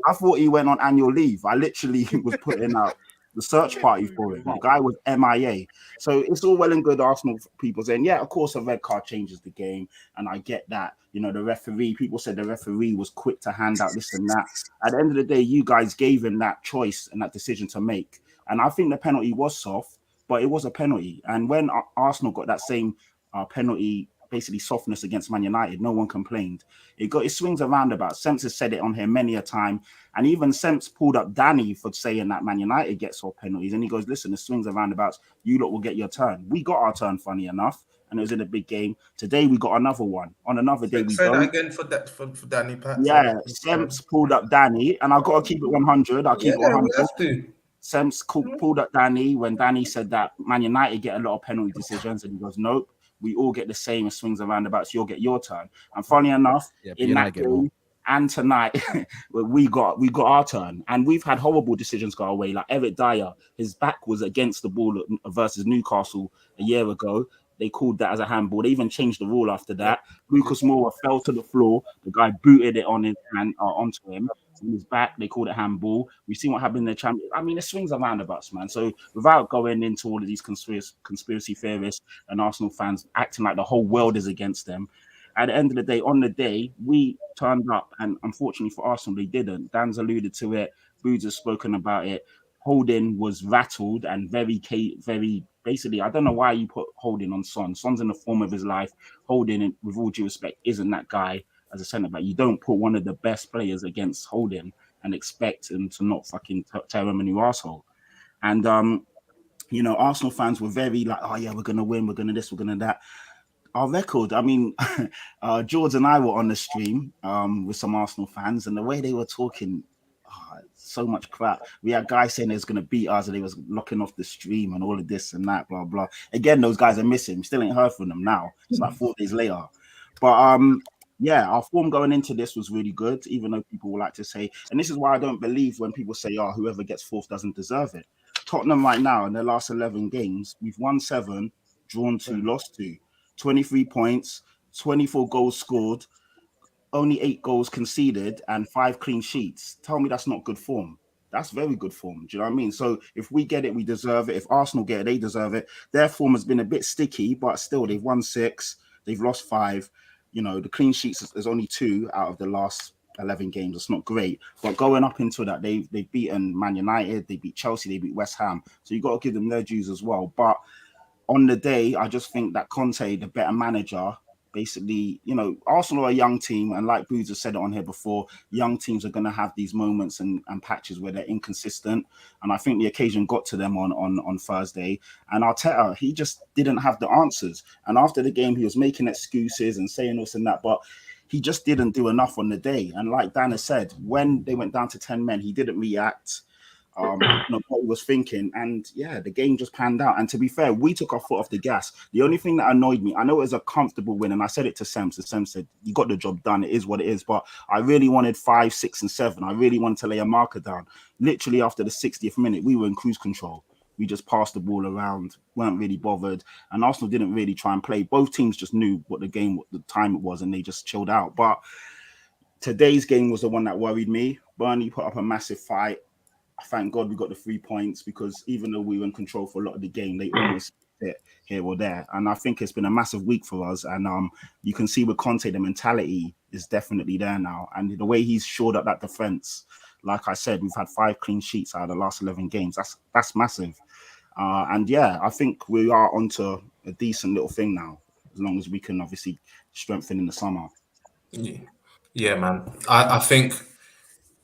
I thought he went on annual leave. I literally was putting out the search party for him. The guy was MIA. So it's all well and good Arsenal people saying, yeah, of course a red card changes the game. And I get that. You know, the referee, people said the referee was quick to hand out this and that. At the end of the day, you guys gave him that choice and that decision to make. And I think the penalty was soft, but it was a penalty. And when Arsenal got that same penalty, basically softness against Man United, no one complained. It swings and roundabouts. Semps has said it on here many a time, and even Semps pulled up Danny for saying that Man United gets off penalties, and he goes, listen, the swings and roundabouts, you lot will get your turn. We got our turn, funny enough, and it was in a big game. Today we got another one. On another day we Say don't. that again for Danny Pat. Yeah, Semps pulled up Danny, and I've got to keep it 100. I'll keep it 100. We have to. Semps pulled up Danny when Danny said that Man United get a lot of penalty decisions, and he goes, nope, we all get the same as swings and roundabouts. You'll get your turn. And funny enough, in that game and tonight, we got our turn. And we've had horrible decisions go away. Like Eric Dyer, his back was against the ball versus Newcastle a year ago. They called that as a handball. They even changed the rule after that. Lucas Moura fell to the floor. The guy booted it on his hand onto him. On his back, they called it handball. We've seen what happened in the Champions. I mean, it swings and roundabouts, man. So without going into all of these conspiracy theorists and Arsenal fans acting like the whole world is against them, at the end of the day, on the day, we turned up, and unfortunately for Arsenal, they didn't. Dan's alluded to it. Boots has spoken about it. Holding was rattled and very basically, I don't know why you put Holding on Son. Son's in the form of his life. Holding, with all due respect, isn't that guy as a centre back. You don't put one of the best players against Holding and expect him to not fucking tear him a new arsehole. And you know, Arsenal fans were very like, oh yeah, we're gonna win, we're gonna this, we're gonna that. Our record, I mean, George and I were on the stream with some Arsenal fans, and the way they were talking, so much crap. We had guys saying they was going to beat us, and they was locking off the stream and all of this and that, blah, blah. Again, those guys are missing. We still ain't heard from them now. It's like 4 days later. But yeah, our form going into this was really good, even though people would like to say, and this is why I don't believe when people say, oh, whoever gets fourth doesn't deserve it. Tottenham right now, in their last 11 games, we've won 7, drawn 2, lost 2. 23 points, 24 goals scored, only 8 goals conceded, and 5 clean sheets. Tell me that's not good form. That's very good form. Do you know what I mean? So if we get it, we deserve it. If Arsenal get it, they deserve it. Their form has been a bit sticky, but still, they've won 6, they've lost 5. You know, the clean sheets, there's only 2 out of the last 11 games. It's not great. But going up into that, they've beaten Man United, they beat Chelsea, they beat West Ham. So you've got to give them their dues as well. But on the day, I just think that Conte, the better manager, basically, you know, Arsenal are a young team, and like Boots has said it on here before, young teams are going to have these moments and patches where they're inconsistent, and I think the occasion got to them on Thursday, and Arteta, he just didn't have the answers, and after the game, he was making excuses and saying this and that, but he just didn't do enough on the day, and like Dan has said, when they went down to 10 men, he didn't react. You know, what he was thinking, and yeah, the game just panned out. And to be fair, we took our foot off the gas. The only thing that annoyed me, I know it was a comfortable win, and I said it to Sems, and Sems said, you got the job done, it is what it is, but I really wanted 5, 6, and 7. I really wanted to lay a marker down. Literally after the 60th minute, we were in cruise control. We just passed the ball around, weren't really bothered, and Arsenal didn't really try and play. Both teams just knew what the time it was, and they just chilled out. But today's game was the one that worried me. Burnley put up a massive fight. Thank God we got the 3 points, because even though we were in control for a lot of the game, they almost hit here or there. And I think it's been a massive week for us. And you can see with Conte, the mentality is definitely there now. And the way he's shored up that defense, like I said, we've had 5 clean sheets out of the last 11 games. That's massive. And yeah, I think we are onto a decent little thing now, as long as we can obviously strengthen in the summer. Yeah, man. I think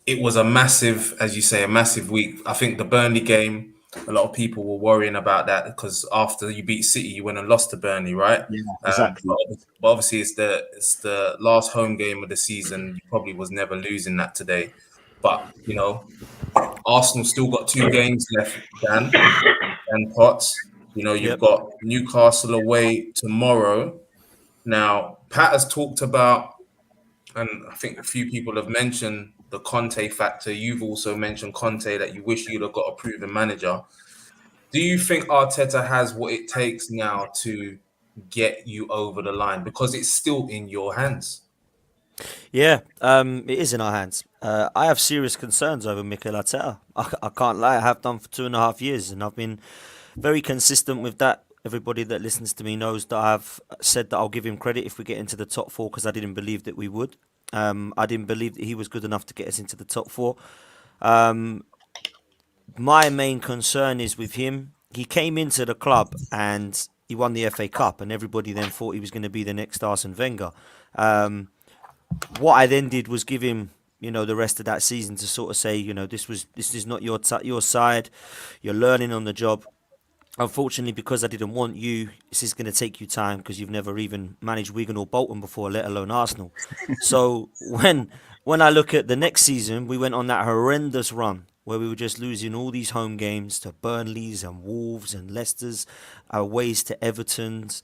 it was a massive, as you say, a massive week. I think the Burnley game a lot of people were worrying about that because after you beat City, you went and lost to Burnley, right? Yeah, exactly. But obviously, it's the last home game of the season. You probably was never losing that today, but you know, Arsenal still got 2 games left, Dan and Potts. You know, you've Yep. got Newcastle away tomorrow. Now, Pat has talked about, and I think a few people have mentioned the Conte factor. You've also mentioned Conte, that you wish you'd have got a proven manager. Do you think Arteta has what it takes now to get you over the line? Because it's still in your hands. Yeah, it is in our hands. I have serious concerns over Mikel Arteta. I can't lie, I have done for 2.5 years, and I've been very consistent with that. Everybody that listens to me knows that I've said that I'll give him credit if we get into the top four, because I didn't believe that we would. I didn't believe that he was good enough to get us into the top four. My main concern is with him. He came into the club and he won the FA Cup, and everybody then thought he was going to be the next Arsene Wenger. What I then did was give him, the rest of that season to sort of say, this is not your side. You're learning on the job. Unfortunately, because I didn't want you, this is going to take you time, because you've never even managed Wigan or Bolton before, let alone Arsenal. So when I look at the next season, we went on that horrendous run where we were just losing all these home games to Burnleys and Wolves and Leicesters, our ways to Everton's.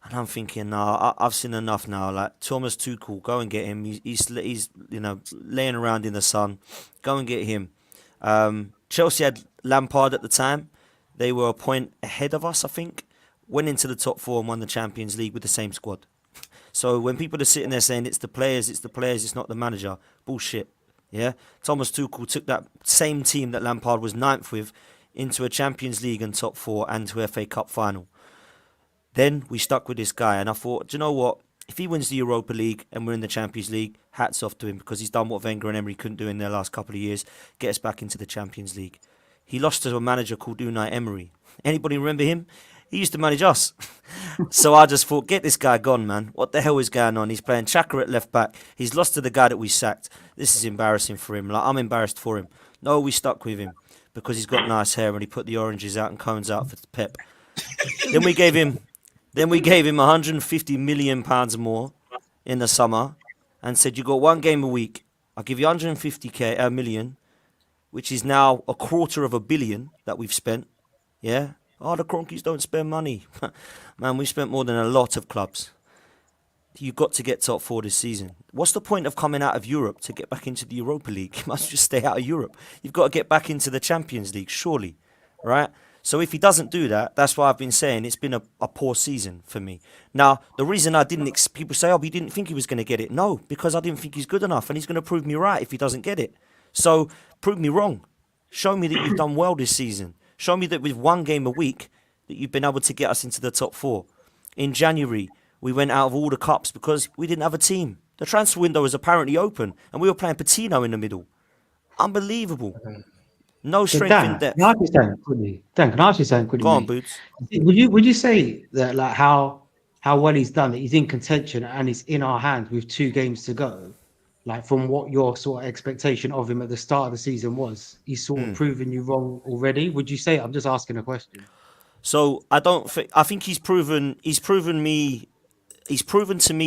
And I'm thinking, nah, I've seen enough now. Like, Thomas Tuchel, go and get him. He's laying around in the sun. Go and get him. Chelsea had Lampard at the time. They were a point ahead of us, I think. Went into the top four and won the Champions League with the same squad. So when people are sitting there saying it's the players, it's not the manager, bullshit. Yeah, Thomas Tuchel took that same team that Lampard was ninth with into a Champions League and top four and to FA Cup final. Then we stuck with this guy, and I thought, do you know what? If he wins the Europa League and we're in the Champions League, hats off to him, because he's done what Wenger and Emery couldn't do in their last couple of years, get us back into the Champions League. He lost to a manager called Unai Emery. Anybody remember him? He used to manage us. So I just thought, get this guy gone, man. What the hell is going on? He's playing Chaka at left back. He's lost to the guy that we sacked. This is embarrassing for him. Like, I'm embarrassed for him. No, we stuck with him because he's got nice hair and he put the oranges out and cones out for Pep. Then we gave him 150 million pounds more in the summer and said, you got one game a week. I'll give you 150 million, which is now $250 million that we've spent. Yeah. Oh, the Cronkies don't spend money. Man, we spent more than a lot of clubs. You've got to get top four this season. What's the point of coming out of Europe to get back into the Europa League? You must just stay out of Europe. You've got to get back into the Champions League, surely. Right? So if he doesn't do that, that's why I've been saying it's been a poor season for me. Now, the reason I didn't... people say, we didn't think he was going to get it. No, because I didn't think he's good enough, and he's going to prove me right if he doesn't get it. So, prove me wrong. Show me that you've done well this season. Show me that with one game a week that you've been able to get us into the top four. In January, we went out of all the cups because we didn't have a team. The transfer window was apparently open and we were playing Patino in the middle. Unbelievable. No strength in depth. Can I ask you something quickly? Dan, can I ask you something quickly? Go on, Boots. Would you say that, like, how well he's done, that he's in contention and he's in our hands with 2 games to go? Like, from what your sort of expectation of him at the start of the season was, he's sort of proven you wrong already. Would you say? I'm just asking a question. So I think he's proven to me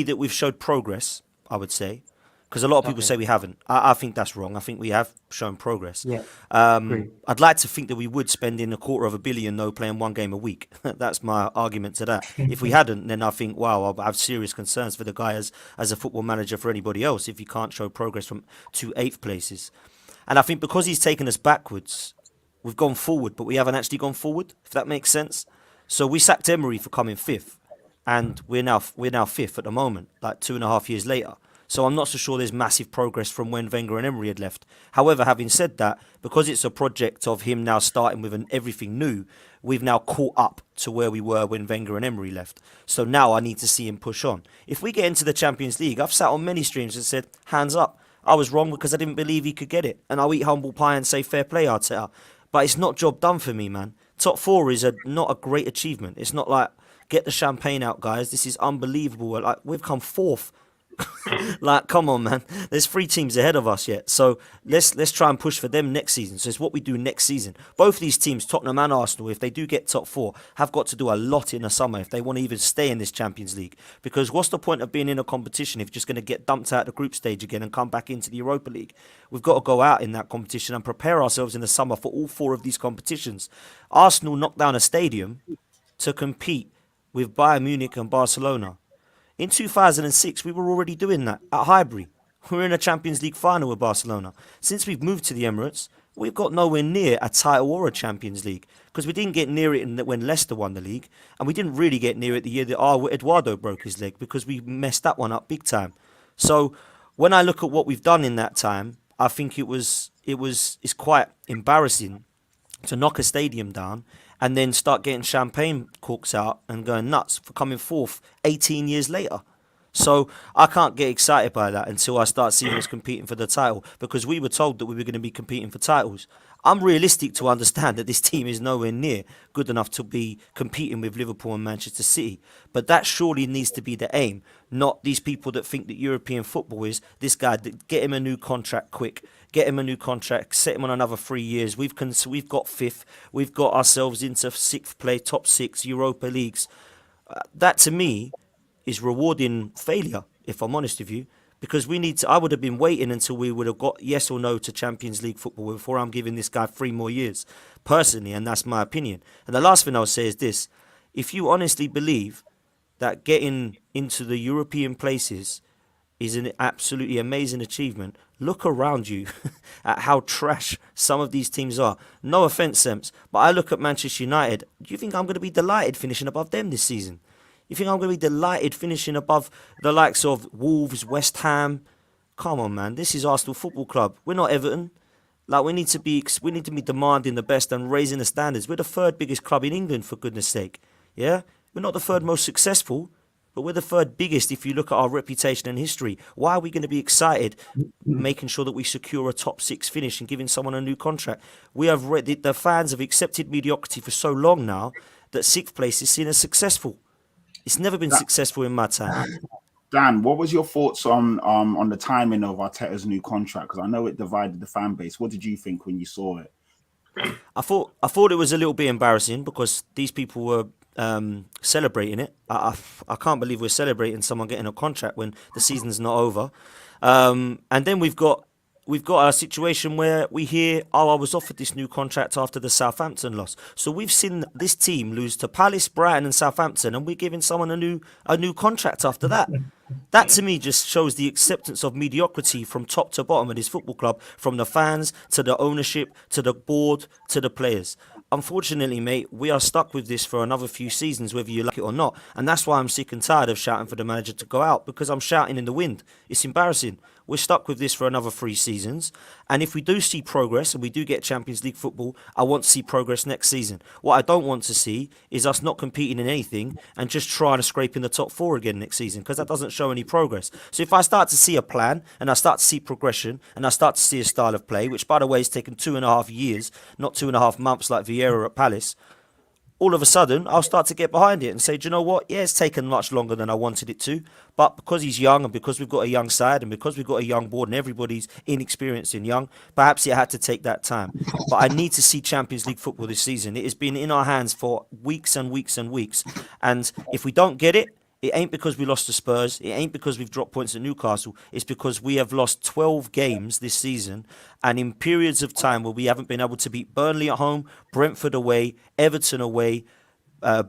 that we've showed progress, I would say, because a lot of people say we haven't. I think that's wrong. I think we have shown progress. Yeah. I'd like to think that we would spend in $250 million though, playing one game a week. That's my argument to that. If we hadn't, then I think, wow, I have serious concerns for the guy as a football manager for anybody else if he can't show progress from 2 8th places. And I think because he's taken us backwards, we've gone forward, but we haven't actually gone forward, if that makes sense. So we sacked Emery for coming 5th, and we're now 5th at the moment, like 2.5 years later. So I'm not so sure there's massive progress from when Wenger and Emery had left. However, having said that, because it's a project of him now starting with everything new, we've now caught up to where we were when Wenger and Emery left. So now I need to see him push on. If we get into the Champions League, I've sat on many streams and said, hands up. I was wrong because I didn't believe he could get it. And I'll eat humble pie and say fair play, Arteta. But it's not job done for me, man. Top 4 is not a great achievement. It's not like, get the champagne out, guys. This is unbelievable. Like, we've come 4th Like, come on, man. There's 3 teams ahead of us yet. So let's try and push for them next season. So it's what we do next season. Both these teams, Tottenham and Arsenal, if they do get top 4, have got to do a lot in the summer if they want to even stay in this Champions League. Because what's the point of being in a competition if you're just going to get dumped out the group stage again and come back into the Europa League? We've got to go out in that competition and prepare ourselves in the summer for all 4 of these competitions. Arsenal knocked down a stadium to compete with Bayern Munich and Barcelona. In 2006, we were already doing that at Highbury. We were in a Champions League final with Barcelona. Since we've moved to the Emirates, we've got nowhere near a title or a Champions League because we didn't get near it when Leicester won the league, and we didn't really get near it the year that Eduardo broke his leg because we messed that one up big time. So when I look at what we've done in that time, I think it's quite embarrassing to knock a stadium down and then start getting champagne corks out and going nuts for coming fourth 18 years later. So I can't get excited by that until I start seeing us competing for the title, because we were told that we were going to be competing for titles. I'm realistic to understand that this team is nowhere near good enough to be competing with Liverpool and Manchester City. But that surely needs to be the aim, not these people that think that European football is this guy, get him a new contract quick. Get him a new contract, set him on another 3 years. We've got 5th. We've got ourselves into 6th place, top 6 Europa Leagues. That to me is rewarding failure, if I'm honest with you, because I would have been waiting until we would have got yes or no to Champions League football before I'm giving this guy 3 more years, personally, and that's my opinion. And the last thing I'll say is this: if you honestly believe that getting into the European places is an absolutely amazing achievement, look around you at how trash some of these teams are. No offence, Semps, but I look at Manchester United. Do you think I'm going to be delighted finishing above them this season? You think I'm going to be delighted finishing above the likes of Wolves, West Ham? Come on, man. This is Arsenal Football Club. We're not Everton. Like, we need to be demanding the best and raising the standards. We're the 3rd biggest club in England, for goodness sake. Yeah? We're not the 3rd most successful, but we're the 3rd biggest if you look at our reputation and history. Why are we going to be excited making sure that we secure a top 6 finish and giving someone a new contract? The fans have accepted mediocrity for so long now that 6th place is seen as successful. It's never been successful in my time. Dan, what was your thoughts on the timing of Arteta's new contract? Because I know it divided the fan base. What did you think when you saw it? I thought it was a little bit embarrassing because these people were celebrating it. I can't believe we're celebrating someone getting a contract when the season's not over. And then we've got a situation where we hear, I was offered this new contract after the Southampton loss. So we've seen this team lose to Palace, Brighton and Southampton, and we're giving someone a new contract after that. That to me just shows the acceptance of mediocrity from top to bottom of this football club, from the fans to the ownership to the board to the players. Unfortunately, mate, we are stuck with this for another few seasons, whether you like it or not. And that's why I'm sick and tired of shouting for the manager to go out, because I'm shouting in the wind. It's embarrassing. We're stuck with this for another 3 seasons. And if we do see progress and we do get Champions League football, I want to see progress next season. What I don't want to see is us not competing in anything and just trying to scrape in the top 4 again next season, because that doesn't show any progress. So if I start to see a plan and I start to see progression and I start to see a style of play, which by the way has taken 2.5 years, not 2.5 months like Vieira at Palace, all of a sudden I'll start to get behind it and say, do you know what? Yeah, it's taken much longer than I wanted it to, but because he's young and because we've got a young side and because we've got a young board and everybody's inexperienced and young, perhaps it had to take that time. But I need to see Champions League football this season. It has been in our hands for weeks and weeks and weeks, and if we don't get it, it ain't because we lost to Spurs. It ain't because we've dropped points at Newcastle. It's because we have lost 12 games this season, and in periods of time where we haven't been able to beat Burnley at home, Brentford away, Everton away,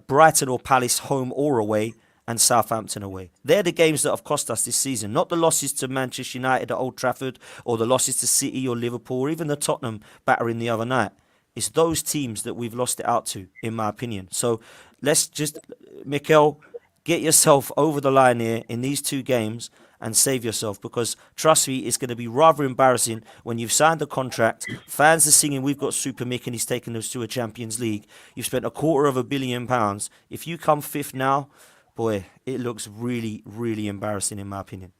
Brighton or Palace home or away, and Southampton away. They're the games that have cost us this season, not the losses to Manchester United at Old Trafford or the losses to City or Liverpool or even the Tottenham battering the other night. It's those teams that we've lost it out to, in my opinion. So let's just, Mikel, get yourself over the line here in these 2 games and save yourself, because trust me, it's going to be rather embarrassing when you've signed a contract, fans are singing we've got Super Mick and he's taken us to a Champions League, you've spent £250 million. If you come 5th now, boy, it looks really, really embarrassing in my opinion.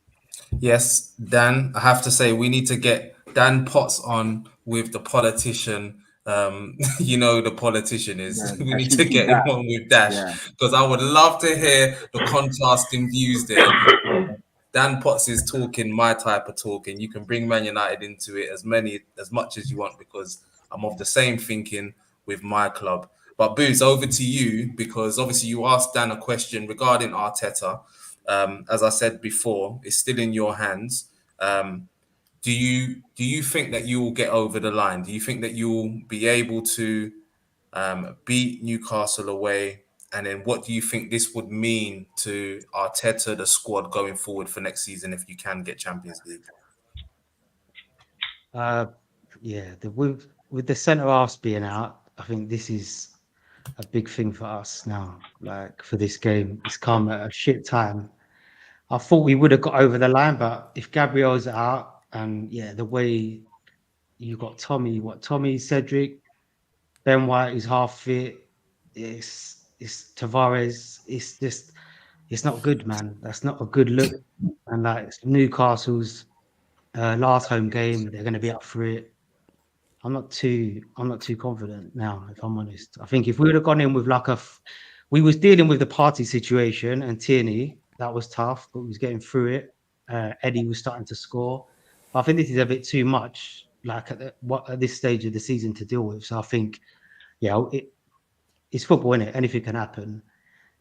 Yes, Dan, I have to say we need to get Dan Potts on with the politician. The politician is. Yeah, we need to get him on with Dash, because I would love to hear the contrasting views there. Dan Potts is talking my type of talking. You can bring Man United into it as much as you want, because I'm of the same thinking with my club. But Boots, over to you, because obviously you asked Dan a question regarding Arteta. As I said before, it's still in your hands. Do you think that you will get over the line? Do you think that you'll be able to beat Newcastle away? And then what do you think this would mean to Arteta, the squad, going forward for next season if you can get Champions League? Yeah, with the centre halves being out, I think this is a big thing for us now. Like for this game, it's come at a shit time. I thought we would have got over the line, but if Gabriel's out, and yeah, the way you got Tommy, Cedric, Ben White is half fit, it's Tavares, it's not good, man. That's not a good look. And like Newcastle's last home game, they're going to be up for it. I'm not too confident now, if I'm honest. I think if we would have gone in with we was dealing with the party situation and Tierney, that was tough, but we was getting through it. Eddie was starting to score. But I think this is a bit too much, like at this stage of the season to deal with. So I think, yeah, it's football, innit? Anything can happen.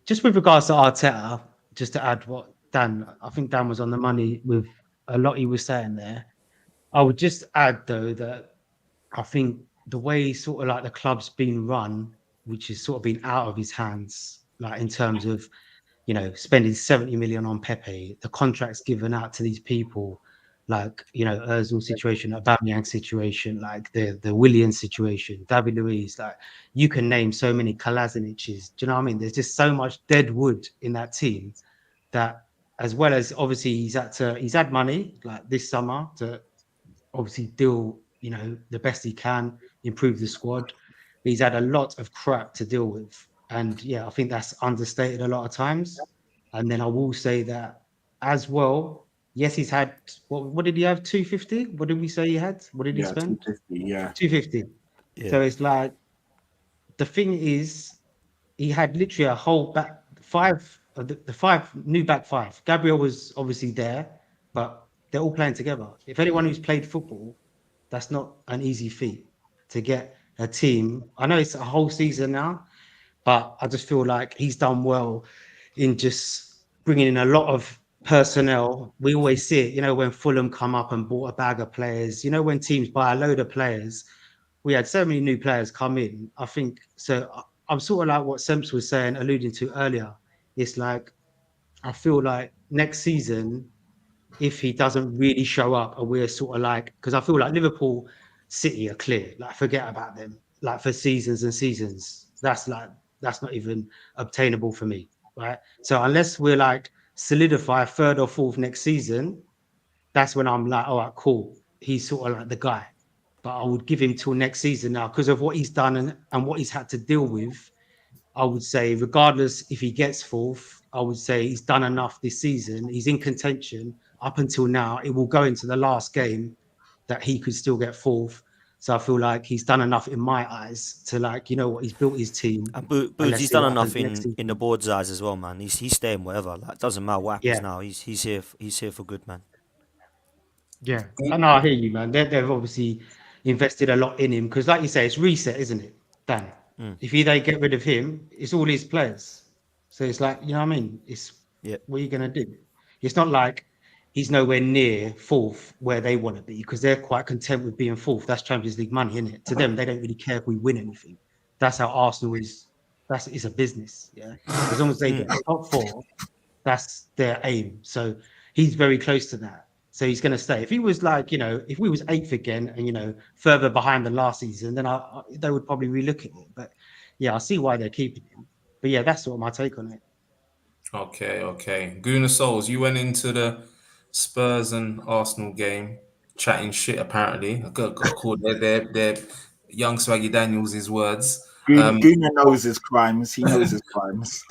Just with regards to Arteta, just to add what I think Dan was on the money with a lot he was saying there. I would just add though that I think the way sort of like the club's been run, which has sort of been out of his hands, like in terms of, spending 70 million on Pepe, the contracts given out to these people, like, Ozil situation, Aubameyang situation, like the Williams situation, David Luiz, like you can name so many Kolasinacs. Do you know what I mean? There's just so much dead wood in that team that, as well as obviously he's had money like this summer to obviously deal, the best he can, improve the squad. But he's had a lot of crap to deal with. And yeah, I think that's understated a lot of times. And then I will say that as well, yes, he's had, what did he have? 250? What did we say he had? What did he spend? 250, yeah. 250. Yeah. So it's like, the thing is, he had literally a whole new back five. Gabriel was obviously there, but they're all playing together. If anyone who's played football, that's not an easy feat to get a team. I know it's a whole season now, but I just feel like he's done well in just bringing in a lot of personnel. We always see it, when Fulham come up and bought a bag of players, when teams buy a load of players, we had so many new players come in. I think so. I'm sort of like what Semps was saying, alluding to earlier. It's like, I feel like next season, if he doesn't really show up, and we're sort of like, because I feel like Liverpool, City are clear. Like, forget about them. Like for seasons and seasons, that's not even obtainable for me, right? So unless we're like solidify third or fourth next season, that's when I'm like, all right, cool. He's sort of like the guy. But I would give him till next season now because of what he's done and what he's had to deal with. I would say, regardless if he gets fourth, I would say he's done enough this season. He's in contention up until now. It will go into the last game that he could still get fourth. So I feel like he's done enough in my eyes to, like, he's built his team. And Boots, he's done enough in the board's eyes as well, man. He's staying wherever. Like, doesn't matter what happens now. He's here. He's here for good, man. Yeah, I know. I hear you, man. They've obviously invested a lot in him because, like you say, it's reset, isn't it, Dan? If they get rid of him, it's all his players. So it's like, you know what I mean? It's what are you gonna do? It's not like he's nowhere near fourth where they want to be because they're quite content with being fourth. That's Champions League money, isn't it? To them, they don't really care if we win anything. That's how Arsenal is. It's a business. Yeah, as long as they get top four, that's their aim. So he's very close to that. So he's going to stay. If he was like, if we was eighth again and, further behind than last season, then they would probably relook at it. But yeah, I see why they're keeping him. But yeah, that's sort of my take on it. Okay. Guna Souls, you went into the Spurs and Arsenal game chatting shit, apparently. I got called their young Swaggy Daniels' his words. Guna knows his crimes. He knows his crimes.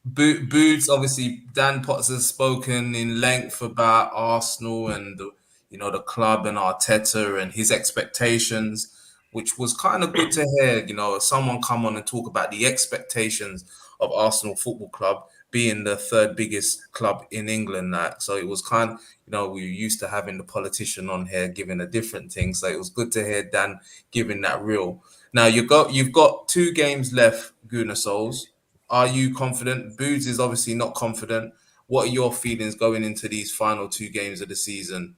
Boots, obviously, Dan Potts has spoken in length about Arsenal and the club and Arteta and his expectations, which was kind of good to hear. Someone come on and talk about the expectations of Arsenal Football Club being the third biggest club in England. So it was kind of, we were used to having the politician on here giving a different thing. So it was good to hear Dan giving that real. Now you've got 2 games left, Guna Souls. Are you confident? Boots is obviously not confident. What are your feelings going into these final 2 games of the season,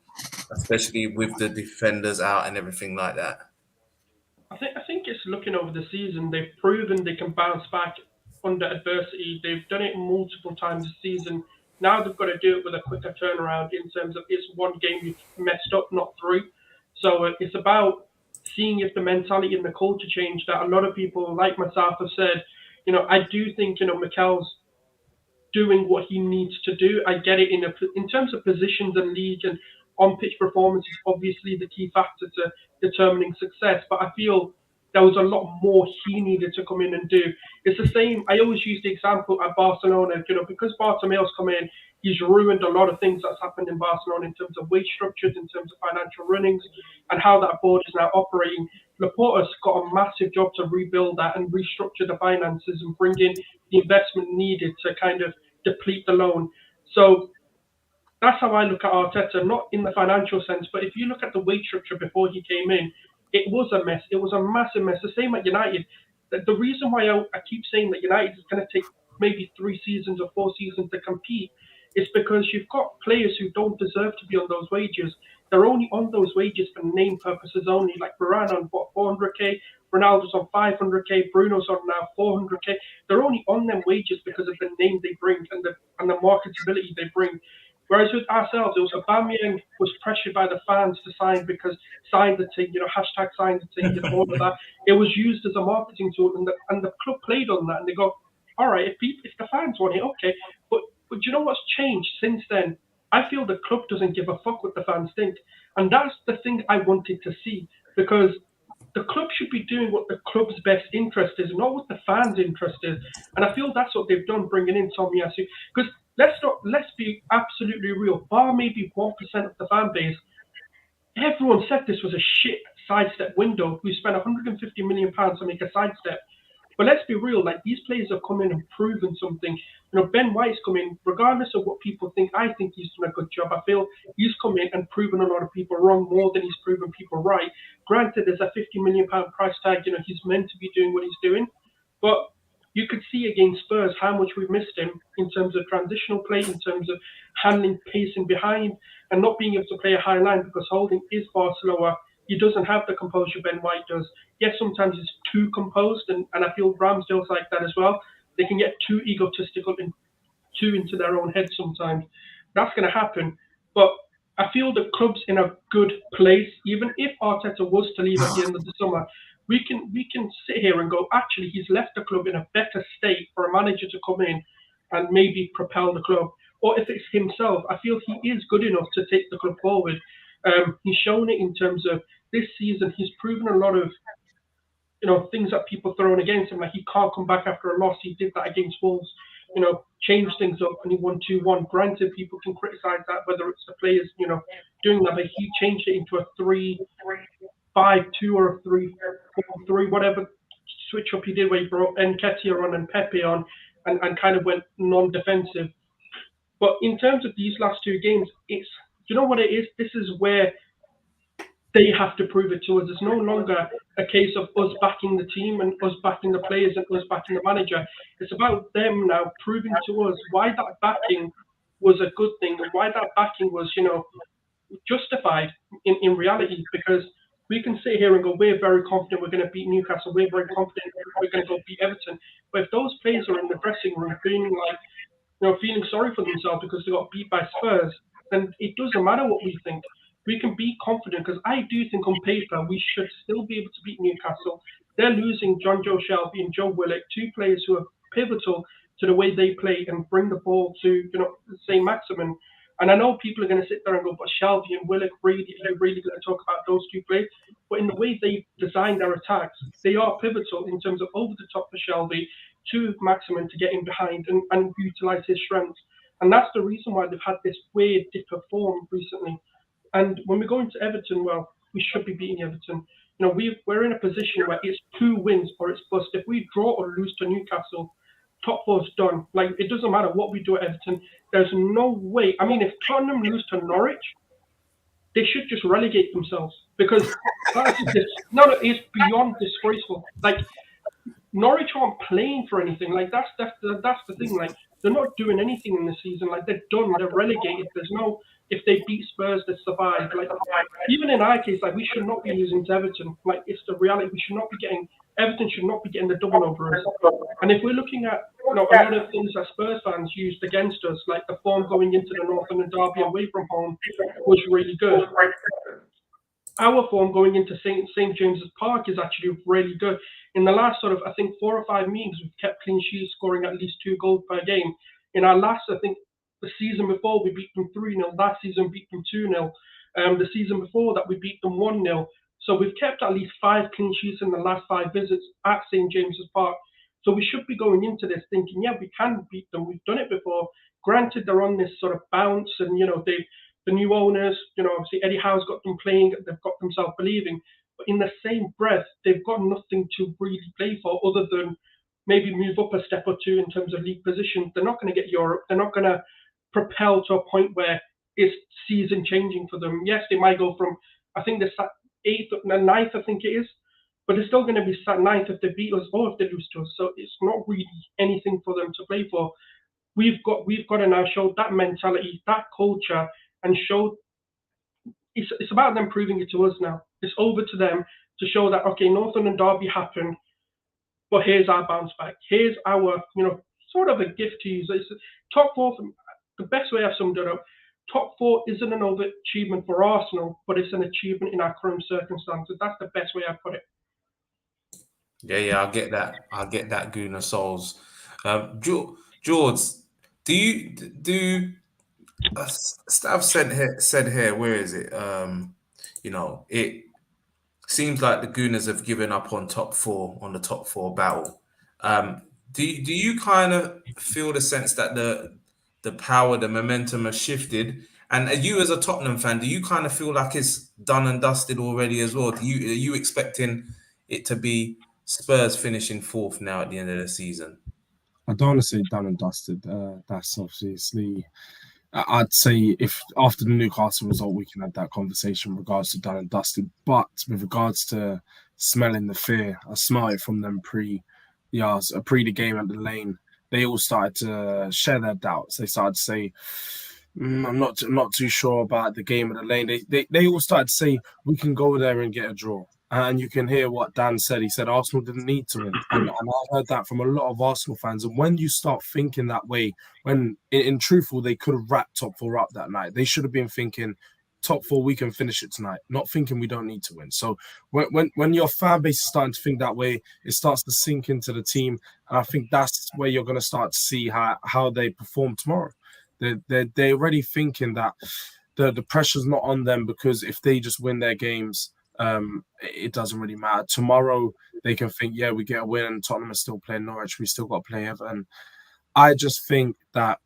especially with the defenders out and everything like that? I think it's looking over the season. They've proven they can bounce back under adversity. They've done it multiple times this season. Now they've got to do it with a quicker turnaround in terms of it's one game you've messed up, not 3. So it's about seeing if the mentality and the culture change that a lot of people like myself have said. I do think, Mikel's doing what he needs to do. I get it in terms of positions and league and on-pitch performance is obviously the key factor to determining success. But I feel there was a lot more he needed to come in and do. It's the same. I always use the example at Barcelona. Because Bartomeu's come in, he's ruined a lot of things that's happened in Barcelona in terms of wage structures, in terms of financial runnings, and how that board is now operating. Laporta's got a massive job to rebuild that and restructure the finances and bring in the investment needed to kind of deplete the loan. So that's how I look at Arteta, not in the financial sense, but if you look at the wage structure before he came in, it was a mess. It was a massive mess. The same at United. The reason why I keep saying that United is going to take maybe 3 seasons or 4 seasons to compete is because you've got players who don't deserve to be on those wages. They're only on those wages for name purposes only, like Varane on 400k, Ronaldo's on 500k, Bruno's on now 400k. They're only on them wages because of the name they bring and the marketability they bring. Whereas with ourselves, it was Aubameyang was pressured by the fans to sign because sign the team, hashtag sign the team, all of that. It was used as a marketing tool, and the club played on that, and they go, all right, if the fans want it, okay. But do you know what's changed since then? I feel the club doesn't give a fuck what the fans think, and that's the thing I wanted to see, because the club should be doing what the club's best interest is, not what the fans' interest is. And I feel that's what they've done, bringing in Tomiyasu. Because let's be absolutely real. Bar maybe 1% of the fan base, everyone said this was a shit sidestep window. We spent £150 million to make a sidestep. But let's be real, like these players have come in and proven something. Ben White's come in, regardless of what people think, I think he's done a good job. I feel he's come in and proven a lot of people wrong more than he's proven people right. Granted, there's a £50 million price tag, he's meant to be doing what he's doing. But you could see against Spurs how much we've missed him in terms of transitional play, in terms of handling pace and behind, and not being able to play a high line because Holding is far slower. He doesn't have the composure Ben White does. Yes, sometimes he's too composed, and I feel Ramsdale's like that as well. They can get too egotistical and too into their own head sometimes. That's going to happen. But I feel the club's in a good place. Even if Arteta was to leave at the end of the summer, we can sit here and go, actually, he's left the club in a better state for a manager to come in and maybe propel the club. Or if it's himself, I feel he is good enough to take the club forward. He's shown it in terms of this season. He's proven a lot of things that people throwing against him, like he can't come back after a loss. He did that against Wolves, changed things up and he won 2-1. Granted, people can criticize that, whether it's the players, doing that, but he changed it into a 3-5-2 or a 3-4-3, whatever switch up he did, where he brought Nketiah on and Pepe on and kind of went non-defensive. But in terms of these last 2 games, it's, you know what it is? This is where they have to prove it to us. It's no longer a case of us backing the team and us backing the players and us backing the manager. It's about them now proving to us why that backing was a good thing and why that backing was, justified in reality, because we can sit here and go, we're very confident we're going to beat Newcastle, we're very confident we're going to go beat Everton. But if those players are in the dressing room feeling like, feeling sorry for themselves because they got beat by Spurs, then it doesn't matter what we think. We can be confident, because I do think on paper we should still be able to beat Newcastle. They're losing John Joe Shelby and Joe Willock, 2 players who are pivotal to the way they play and bring the ball to St. Maximin. And I know people are going to sit there and go, but Shelby and Willock, really, are you really going to talk about those 2 players? But in the way they designed their attacks, they are pivotal in terms of over the top for Shelby to Maximin to get in behind and utilise his strengths. And that's the reason why they've had this weird dip of form recently. And when we go into Everton, well, we should be beating Everton. We're in a position where it's 2 wins or it's bust. If we draw or lose to Newcastle, top four's done. Like, it doesn't matter what we do at Everton. There's no way. I mean, if Tottenham lose to Norwich, they should just relegate themselves because it's beyond disgraceful. Like, Norwich aren't playing for anything. Like, that's the thing. Like, they're not doing anything in the season. Like, they're done. They're relegated. There's no, if they beat Spurs, they survive. Like, even in our case, like, we should not be losing to Everton. Like, it's the reality. We should not be getting, Everton should not be getting the double over us. And if we're looking at, a lot of things that Spurs fans used against us, like the form going into the North London derby away from home was really good. Our form going into St James's Park is actually really good. In the last sort of, I think, 4 or 5 meetings, we've kept clean sheets, scoring at least 2 goals per game. In our last, I think, the season before, we beat them 3-0. Last season, we beat them 2-0. The season before that, we beat them 1-0. So we've kept at least 5 clean sheets in the last 5 visits at St James's Park. So we should be going into this thinking, yeah, we can beat them. We've done it before. Granted, they're on this sort of bounce, and the new owners, obviously Eddie Howe's got them playing, they've got themselves believing. But in the same breath, they've got nothing to really play for other than maybe move up a step or 2 in terms of league position. They're not going to get Europe. They're not going to propel to a point where it's season changing for them. Yes, they might go from, I think they're 8th or 9th, I think it is. But they're still going to be sat 9th if they beat us or if they lose to us. So it's not really anything for them to play for. We've got to now show that mentality, that culture, and show it's about them proving it to us now. It's over to them to show that, okay, North London derby happened, but here's our bounce back. Here's our, sort of a gift to use. It's top 4. The best way I've summed it up, top 4 isn't an overachievement for Arsenal, but it's an achievement in our current circumstances. That's the best way I put it. Yeah, I get that, Guna Souls. George, do Stav said here, where is it? It seems like the Gooners have given up on the top four battle. Do you kind of feel the sense that the power, the momentum has shifted? And you as a Tottenham fan, do you kind of feel like it's done and dusted already as well? Are you expecting it to be Spurs finishing 4th now at the end of the season? I don't want to say done and dusted. That's obviously, I'd say if after the Newcastle result, we can have that conversation in regards to done and dusted. But with regards to smelling the fear, I smell it from them pre the game at the Lane. They all started to share their doubts. They started to say, I'm not too sure about the game at the Lane. They all started to say, we can go there and get a draw. And you can hear what Dan said. He said Arsenal didn't need to win. And I heard that from a lot of Arsenal fans. And when you start thinking that way, when in truthful, they could have wrapped top 4 up that night. They should have been thinking, top 4, we can finish it tonight. Not thinking we don't need to win. So when your fan base is starting to think that way, it starts to sink into the team. And I think that's where you're going to start to see how they perform tomorrow. They're already thinking that the pressure's not on them because if they just win their games, it doesn't really matter. Tomorrow, they can think, yeah, we get a win and Tottenham is still playing Norwich. We still got to play Everton. I just think that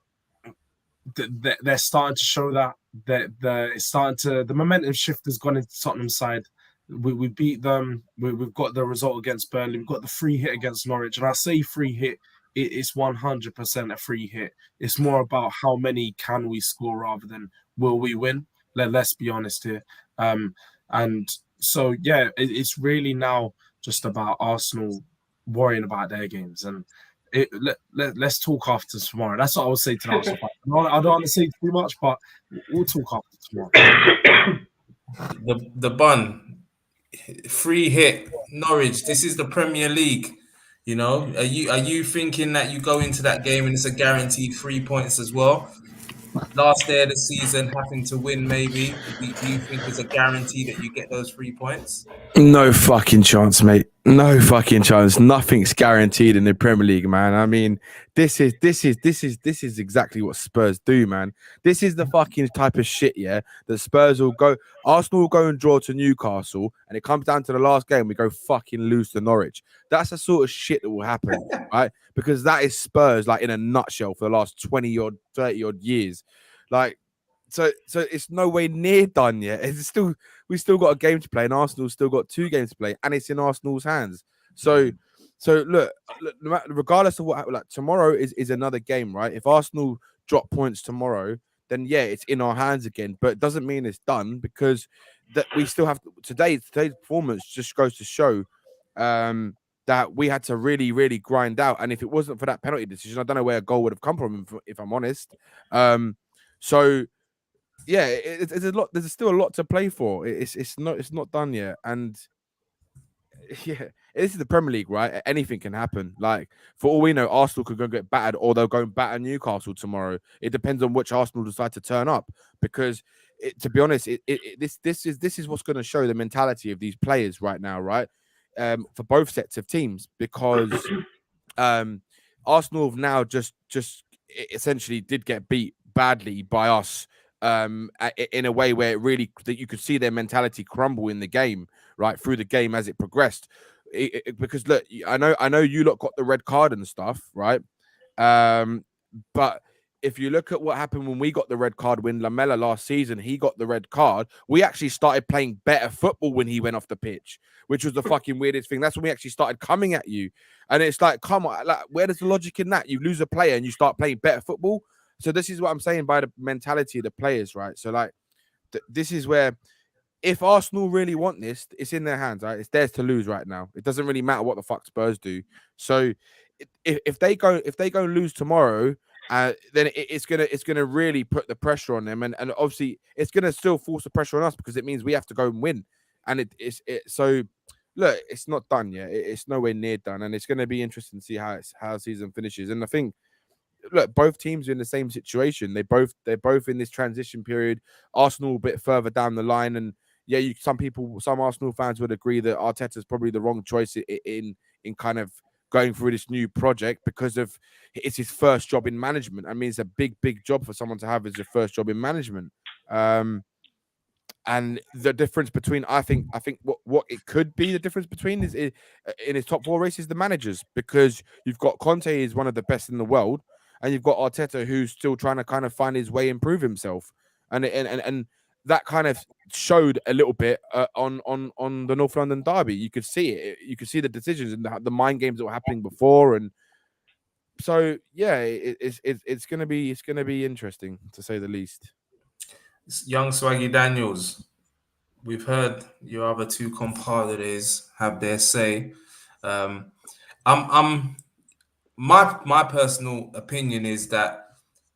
they're starting to show that it's starting to, the momentum shift has gone into Tottenham's side. We beat them. We've got the result against Burnley. We've got the free hit against Norwich. And I say free hit, it's 100% a free hit. It's more about how many can we score rather than will we win. Let's be honest here. And so, yeah, it's really now just about Arsenal worrying about their games. And let's talk after tomorrow. That's what I would say to the Arsenal fans. I don't want to say too much, but we'll talk after tomorrow. The bun, free hit, Norwich. This is the Premier League. Are you thinking that you go into that game and it's a guaranteed 3 points as well? Last day of the season, having to win, maybe. Do you think it's a guarantee that you get those 3 points? No fucking chance, mate. No fucking chance. Nothing's guaranteed in the Premier League, man. I mean, this is exactly what Spurs do, man. This is the fucking type of shit, yeah, that Spurs will go. Arsenal will go and draw to Newcastle, and it comes down to the last game, we go fucking lose to Norwich. That's the sort of shit that will happen, right? Because that is Spurs, like in a nutshell, for the last 20 odd, 30 odd years, like. So it's no way near done yet. We still got a game to play, and Arsenal's still got 2 games to play, and it's in Arsenal's hands. So So look, regardless of what happens, like tomorrow is another game, right? If Arsenal drop points tomorrow, then yeah, it's in our hands again. But it doesn't mean it's done, because that we still have today's performance just goes to show that we had to really, really grind out. And if it wasn't for that penalty decision, I don't know where a goal would have come from, if I'm honest. So yeah, it's a lot. There's still a lot to play for. It's not done yet. And yeah, this is the Premier League, right? Anything can happen. Like, for all we know, Arsenal could go get battered, or they'll go and batter Newcastle tomorrow. It depends on which Arsenal decide to turn up. Because, to be honest, this is what's going to show the mentality of these players right now, right? For both sets of teams, because Arsenal have now just essentially did get beat badly by us. In a way where it really, that you could see their mentality crumble in the game, right, through the game as it progressed. Because look, I know you lot got the red card and stuff, right? But if you look at what happened when we got the red card, when Lamela last season, he got the red card, we actually started playing better football when he went off the pitch, which was the fucking weirdest thing. That's when we actually started coming at you. And it's like, come on, like, where does the logic in that? You lose a player and you start playing better football. So this is what I'm saying by the mentality of the players, right? So like, this is where, if Arsenal really want this, it's in their hands, right? It's theirs to lose right now. It doesn't really matter what the fuck Spurs do. So if they go and lose tomorrow, then it's gonna really put the pressure on them, and obviously it's gonna still force the pressure on us, because it means we have to go and win. And so look, it's not done yet. It's nowhere near done, and it's gonna be interesting to see how the season finishes. And I think, look, both teams are in the same situation. They're both in this transition period. Arsenal a bit further down the line, and yeah, some Arsenal fans would agree that Arteta's probably the wrong choice in kind of going through this new project, because of it's his first job in management. I mean, it's a big job for someone to have as your first job in management. And the difference between, I think what it could be the difference between is in his top four race is the managers, because you've got Conte is one of the best in the world, and you've got Arteta who's still trying to kind of find his way, improve himself, and that kind of showed a little bit on the North London derby. You could see it. You could see the decisions and the mind games that were happening before, and so yeah, it's gonna be interesting, to say the least. Young Swaggy Daniels, we've heard your other two compadres have their say. My personal opinion is that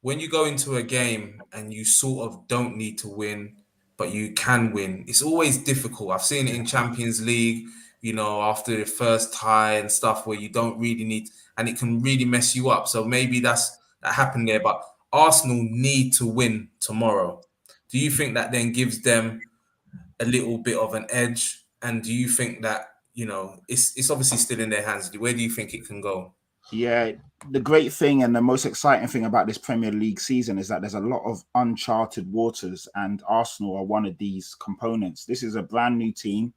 when you go into a game and you sort of don't need to win, but you can win, it's always difficult. I've seen it in Champions League, after the first tie and stuff, where you don't really need, and it can really mess you up. So maybe that happened there, but Arsenal need to win tomorrow. Do you think that then gives them a little bit of an edge? And do you think that, it's obviously still in their hands? Where do you think it can go? Yeah, the great thing and the most exciting thing about this Premier League season is that there's a lot of uncharted waters, and Arsenal are one of these components. This is a brand new team.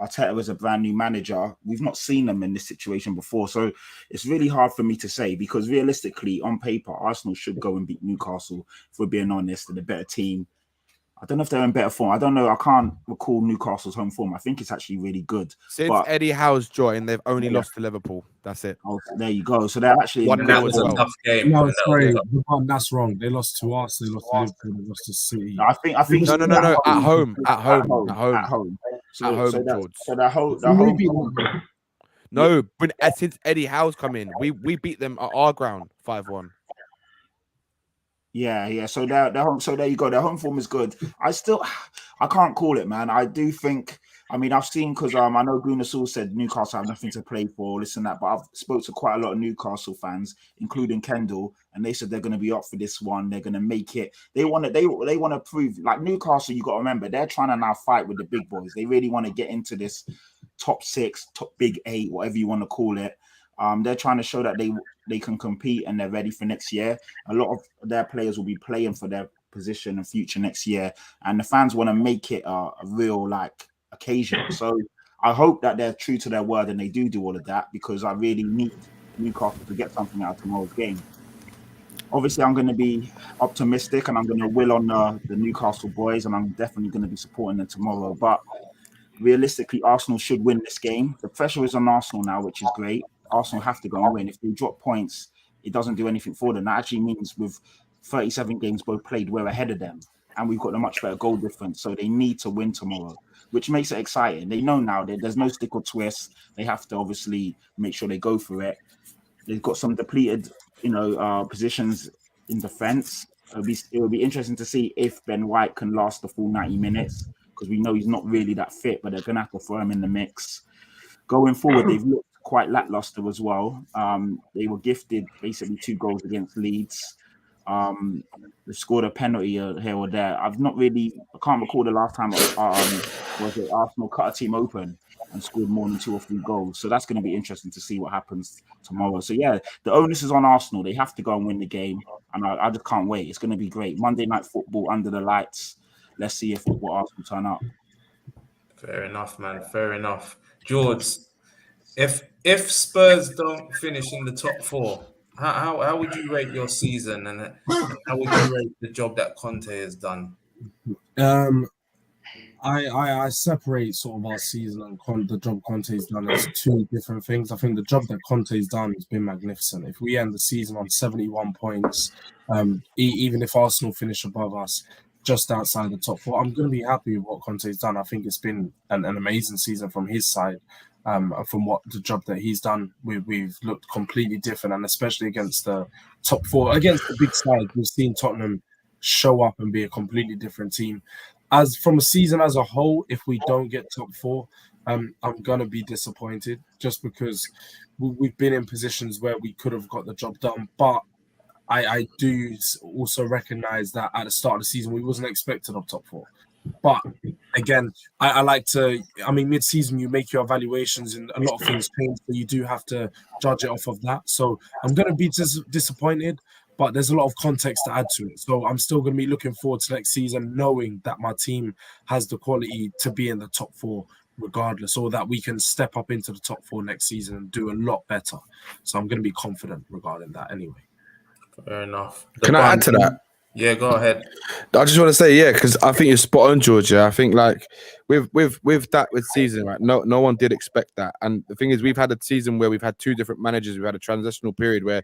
Arteta is a brand new manager. We've not seen them in this situation before. So it's really hard for me to say, because realistically, on paper, Arsenal should go and beat Newcastle. If we're being honest, they're the better team. I don't know if they're in better form. I don't know. I can't recall Newcastle's home form. I think it's actually really good. Since Eddie Howe's joined, they've only lost to Liverpool. That's it. Oh, there you go. So they're actually that was a tough game. No, sorry, that's wrong. They lost to us. They lost to Liverpool. They lost to City. No, I think. No. At home. No, but since Eddie Howe's come in, we beat them at our ground 5-1. Yeah. So they're home. So there you go. Their home form is good. I can't call it, man. I do think. I mean, I've seen, because I know Gunnar said Newcastle have nothing to play for, this and that. But I've spoke to quite a lot of Newcastle fans, including Kendall, and they said they're going to be up for this one. They're going to make it. They want to prove, like Newcastle. You got to remember, they're trying to now fight with the big boys. They really want to get into this top 6, top big 8, whatever you want to call it. They're trying to show that they can compete and they're ready for next year. A lot of their players will be playing for their position and future next year, and the fans want to make it a real occasion. So I hope that they're true to their word and they do all of that, because I really need Newcastle to get something out of tomorrow's game. Obviously, I'm going to be optimistic and I'm going to will on the Newcastle boys, and I'm definitely going to be supporting them tomorrow. But realistically, Arsenal should win this game. The pressure is on Arsenal now, which is great. Arsenal have to go and win. If they drop points, it doesn't do anything for them. That actually means with 37 games both played, we're ahead of them. And we've got a much better goal difference. So they need to win tomorrow, which makes it exciting. They know now that there's no stick or twist. They have to obviously make sure they go for it. They've got some depleted, positions in defense. It'll be interesting to see if Ben White can last the full 90 minutes, because we know he's not really that fit, but they're going to have to throw him in the mix. Going forward, they've looked quite lackluster as well. They were gifted basically 2 goals against Leeds. They scored a penalty here or there. I can't recall the last time was it Arsenal cut a team open and scored more than 2 or 3 goals. So that's going to be interesting to see what happens tomorrow. So yeah, the onus is on Arsenal. They have to go and win the game, and I just can't wait. It's going to be great. Monday night football under the lights. Let's see if what Arsenal turn up. Fair enough, man. Fair enough. George, if Spurs don't finish in the top 4, how would you rate your season, and how would you rate the job that Conte has done? I separate sort of our season and the job Conte's done as 2 different things. I think the job that Conte's done has been magnificent. If we end the season on 71 points, even if Arsenal finish above us, just outside the top 4, I'm going to be happy with what Conte's done. I think it's been an amazing season from his side. From what the job that he's done, we've looked completely different, and especially against the top 4, against the big side, we've seen Tottenham show up and be a completely different team. As from a season as a whole, if we don't get top 4, I'm gonna be disappointed, just because we've been in positions where we could have got the job done. But I do also recognize that at the start of the season we wasn't expected of top 4. But again, I like to. I mean, mid-season you make your evaluations, and a lot of things change, so you do have to judge it off of that. So I'm gonna be disappointed. But there's a lot of context to add to it. So I'm still going to be looking forward to next season, knowing that my team has the quality to be in the top 4 regardless, or that we can step up into the top 4 next season and do a lot better. So I'm going to be confident regarding that anyway. Fair enough. Can I add to that? Yeah, go ahead. I just want to say, yeah, because I think you're spot on, Georgia. I think like with season, right? No one did expect that. And the thing is, we've had a season where we've had 2 different managers. We've had a transitional period where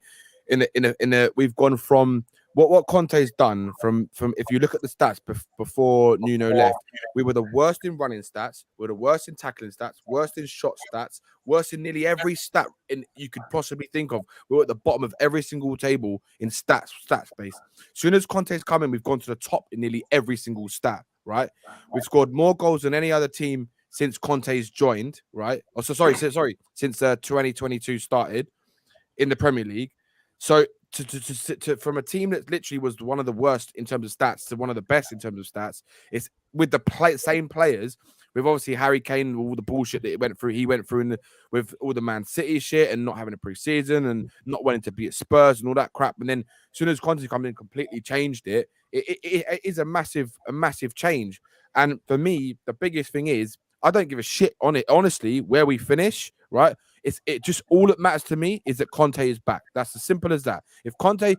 we've gone from what Conte's done from if you look at the stats before Nuno left, we were the worst in running stats, we're the worst in tackling stats, worst in shot stats, worst in nearly every stat you could possibly think of. We were at the bottom of every single table in stats base. As soon as Conte's come in, we've gone to the top in nearly every single stat, right? We've scored more goals than any other team since Conte's joined, right? Oh, so sorry, since 2022 started in the Premier League. So to from a team that literally was one of the worst in terms of stats to one of the best in terms of stats, it's with the same players. With obviously Harry Kane, all the bullshit that he went through with all the Man City shit and not having a pre-season and not wanting to be at Spurs and all that crap. And then as soon as Conte come in, completely changed it. It is a massive change. And for me, the biggest thing is I don't give a shit on it. Honestly, where we finish, right? It just all that matters to me is that Conte is back. That's as simple as that. If Conte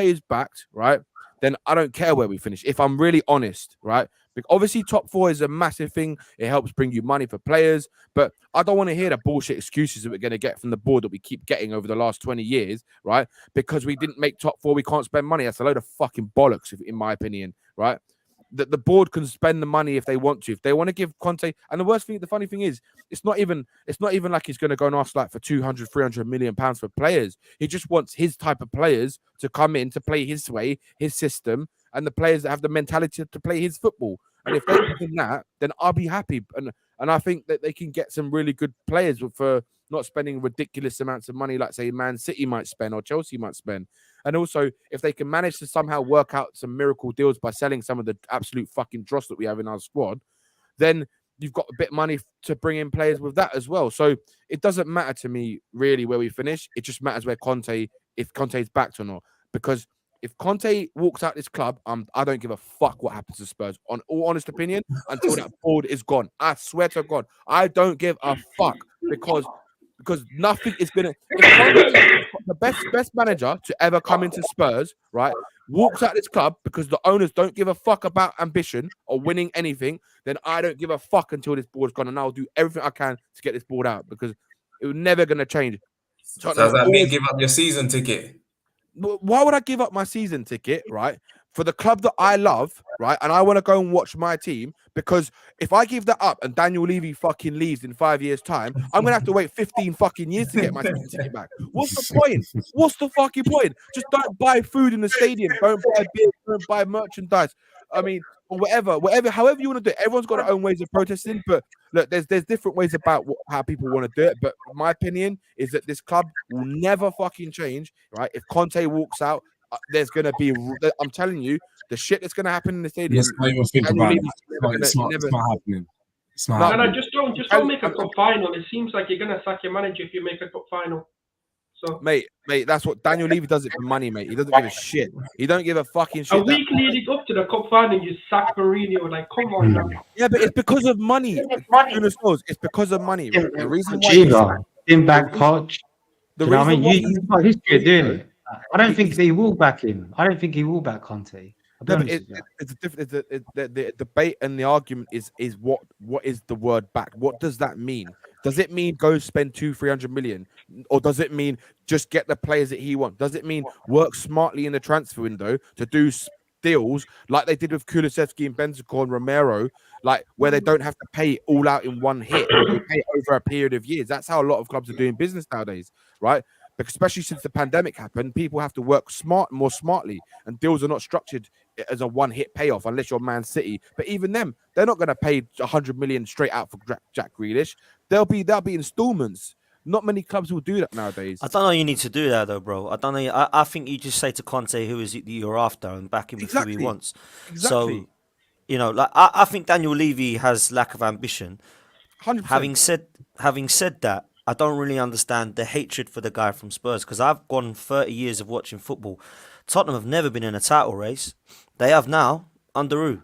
is backed, right, then I don't care where we finish. If I'm really honest, right? Because obviously top 4 is a massive thing. It helps bring you money for players, but I don't want to hear the bullshit excuses that we're going to get from the board that we keep getting over the last 20 years, right? Because we didn't make top 4, we can't spend money. That's a load of fucking bollocks, in my opinion, right? The board can spend the money if they want to. If they want to give Conte, and the funny thing is, it's not even like he's going to go and ask like for 200, 300 million pounds for players. He just wants his type of players to come in to play his way, his system, and the players that have the mentality to play his football. And if they're doing that, then I'll be happy. And I think that they can get some really good players for not spending ridiculous amounts of money, like say Man City might spend or Chelsea might spend. And also, if they can manage to somehow work out some miracle deals by selling some of the absolute fucking dross that we have in our squad, then you've got a bit of money to bring in players with that as well. So it doesn't matter to me really where we finish. It just matters where if Conte's backed or not. Because if Conte walks out this club, I don't give a fuck what happens to Spurs. On all honest opinion, until that board is gone. I swear to God, I don't give a fuck because nothing is gonna. If Conte, the best manager to ever come into Spurs, right, walks out this club because the owners don't give a fuck about ambition or winning anything, then I don't give a fuck until this board's gone, and I'll do everything I can to get this board out because it was never gonna change. So does that mean give up your season ticket? Why would I give up my season ticket, right, for the club that I love, right, and I want to go and watch my team? Because if I give that up and Daniel Levy fucking leaves in 5 years' time, I'm gonna have to wait 15 fucking years to get my season ticket back. What's the point? What's the fucking point? Just don't buy food in the stadium. Don't buy beer. Don't buy merchandise. I mean, or whatever, however you want to do it. Everyone's got their own ways of protesting, but look, there's different ways about how people want to do it. But my opinion is that this club will never fucking change, right? If Conte walks out, there's gonna be. I'm telling you, the shit that's gonna happen in the stadium. Let's not even think about it. It's not happening. It's not happening. Just don't make a cup final. It seems like you're gonna sack your manager if you make a cup final. So, mate, that's what Daniel Levy does it for money, mate. He doesn't give a shit. He don't give a fucking shit. A week leading up to the cup final, you sack Mourinho. Like, come on, now. Yeah, but it's because of money. It's because of money. Right? The reason why in back Poch. The reason I mean, you've got history of doing it. I don't think he will back him. I don't think he will back Conte. The debate and the argument is what is the word back? What does that mean? Does it mean go spend 200-300 million, or does it mean just get the players that he wants? Does it mean work smartly in the transfer window to do deals like they did with Kulusevski and Bentancur and Romero, like where they don't have to pay all out in one hit, they pay over a period of years? That's how a lot of clubs are doing business nowadays, right? Because especially since the pandemic happened, people have to work more smartly, and deals are not structured as a one-hit payoff unless you're Man City. But even them, they're not going to pay 100 million straight out for Jack Grealish. There'll be installments. Not many clubs will do that nowadays. I don't know. You need to do that though, bro. I don't know. I think you just say to Conte who is it that you're after and back him with who he wants. Exactly. So, you know, like I think Daniel Levy has lack of ambition. 100%. Having said that, I don't really understand the hatred for the guy from Spurs, because I've gone 30 years of watching football. Tottenham have never been in a title race. They have now under who?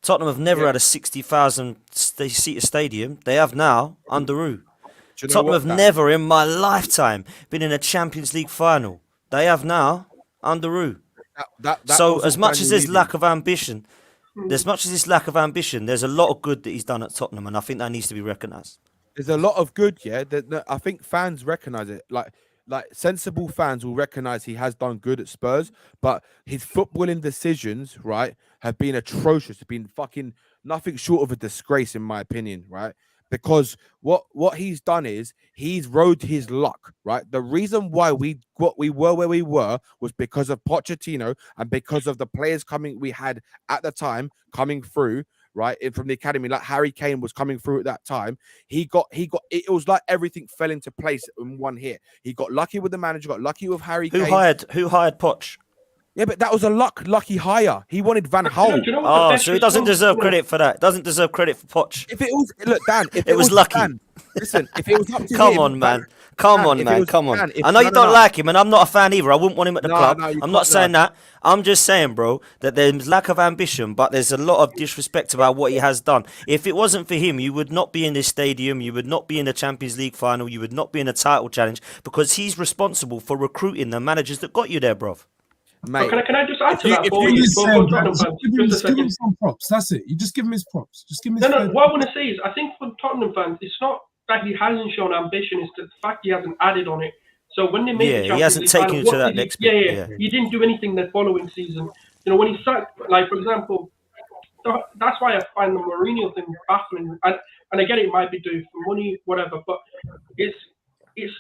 Tottenham have never had a 60,000 seat stadium. They have now under who? Tottenham have never in my lifetime been in a Champions League final. They have now under who? So as much as there's lack of ambition, there's a lot of good that he's done at Tottenham, and I think that needs to be recognised. There's a lot of good, yeah. I think fans recognise it. Like sensible fans will recognise he has done good at Spurs, but his footballing decisions, right, have been atrocious. Have been fucking nothing short of a disgrace, in my opinion, right? Because what he's done is he's rode his luck, right? The reason why we were where we were was because of Pochettino and because of the players we had at the time coming through, right, from the academy. Like Harry Kane was coming through at that time. He got it was like everything fell into place in one hit. He got lucky with the manager, got lucky with Harry Kane. Who hired Poch? Yeah, but that was a lucky hire. He wanted Van Gaal. So he doesn't deserve credit for that. Doesn't deserve credit for Poch. If it was, look, Dan, if it was lucky. Dan, listen, if it was up to Come him, on, man. Dan, Come on. I know you don't like him, and I'm not a fan either. I wouldn't want him at the club. I'm not saying that. I'm just saying, bro, that there's lack of ambition, but there's a lot of disrespect about what he has done. If it wasn't for him, you would not be in this stadium. You would not be in the Champions League final. You would not be in a title challenge, because he's responsible for recruiting the managers that got you there, bro. Mate, can I just add to that? Give him some props. That's it. You just give him his props. Just give him his No, what I want to say is, I think for Tottenham fans, it's not that he hasn't shown ambition, it's the fact he hasn't added on it. So when they made the Champions he hasn't League taken final, you to that next bit. Yeah, he didn't do anything the following season. You know, when he sacked, like, for example, that's why I find the Mourinho thing baffling. And I get it might be due for money, whatever, but it's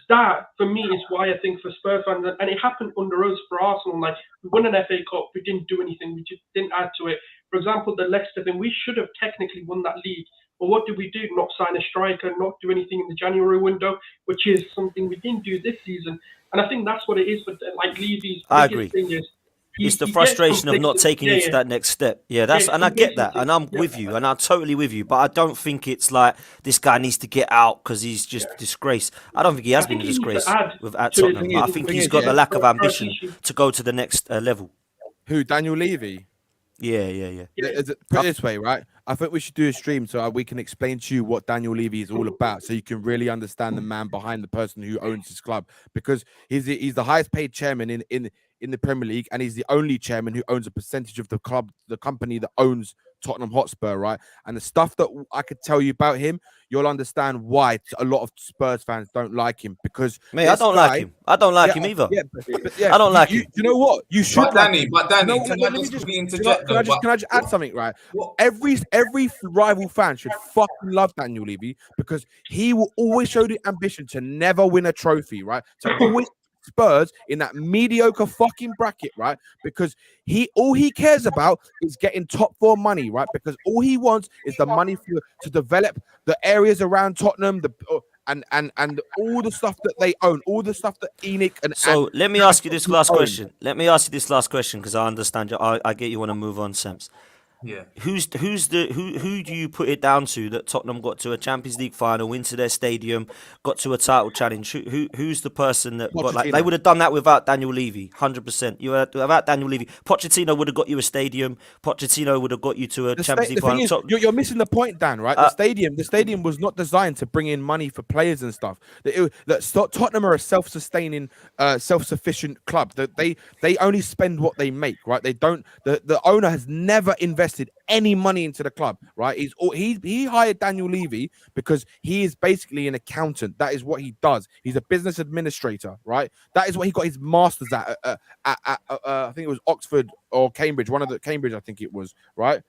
that, for me, is why I think for Spurs fans, and it happened under us for Arsenal, like, we won an FA Cup, we didn't do anything, we just didn't add to it. For example, the Leicester thing, we should have technically won that league, but what did we do? Not sign a striker, not do anything in the January window, which is something we didn't do this season. And I think that's what it is for, like, Levy's biggest thing is, it's the frustration of not taking you to that next step. Yeah, and I get that, and I'm with you, and I'm totally with you. But I don't think it's like this guy needs to get out because he's just a disgrace. I don't think he has been a disgrace at Tottenham. I think he's got the lack of ambition to go to the next level. Who, Daniel Levy? Yeah. Put it this way, right? I think we should do a stream so we can explain to you what Daniel Levy is all about, so you can really understand the man behind the person who owns his club, because he's the highest paid chairman in in the Premier League, and he's the only chairman who owns a percentage of the club, the company that owns Tottenham Hotspur, right? And the stuff that I could tell you about him, you'll understand why a lot of Spurs fans don't like him, because Mate, I don't like him. I don't like him either. I don't like him. You know what? You should But like Danny, him. but Danny, You know what? can Let I me just just quickly interject can I though? just add something, right? What? Every rival fan should fucking love Daniel Levy, because he will always show the ambition to never win a trophy, right? To always Spurs in that mediocre fucking bracket, right? Because all he cares about is getting top 4 money, right? Because all he wants is the money to develop the areas around Tottenham, and all the stuff that they own, all the stuff that ENIC and So let me ask you this last own. question. Let me ask you this last question, because I understand you. I get you want to move on, Sams. Yeah. Who do you put it down to that Tottenham got to a Champions League final, into their stadium, got to a title challenge? Who's the person that got, like, they would have done that without Daniel Levy, 100%. Without Daniel Levy, Pochettino would have got you a stadium. Pochettino would have got you to a Champions League final. The thing is, you're missing the point, Dan. Right? The stadium was not designed to bring in money for players and stuff. Tottenham are a self-sustaining, self-sufficient club. That they only spend what they make. Right? They don't. The owner has never invested any money into the club, right? He hired Daniel Levy because he is basically an accountant. That is what he does. He's a business administrator, right? That is what he got his masters at I think it was Oxford or Cambridge, one of the Cambridge, I think it was, right?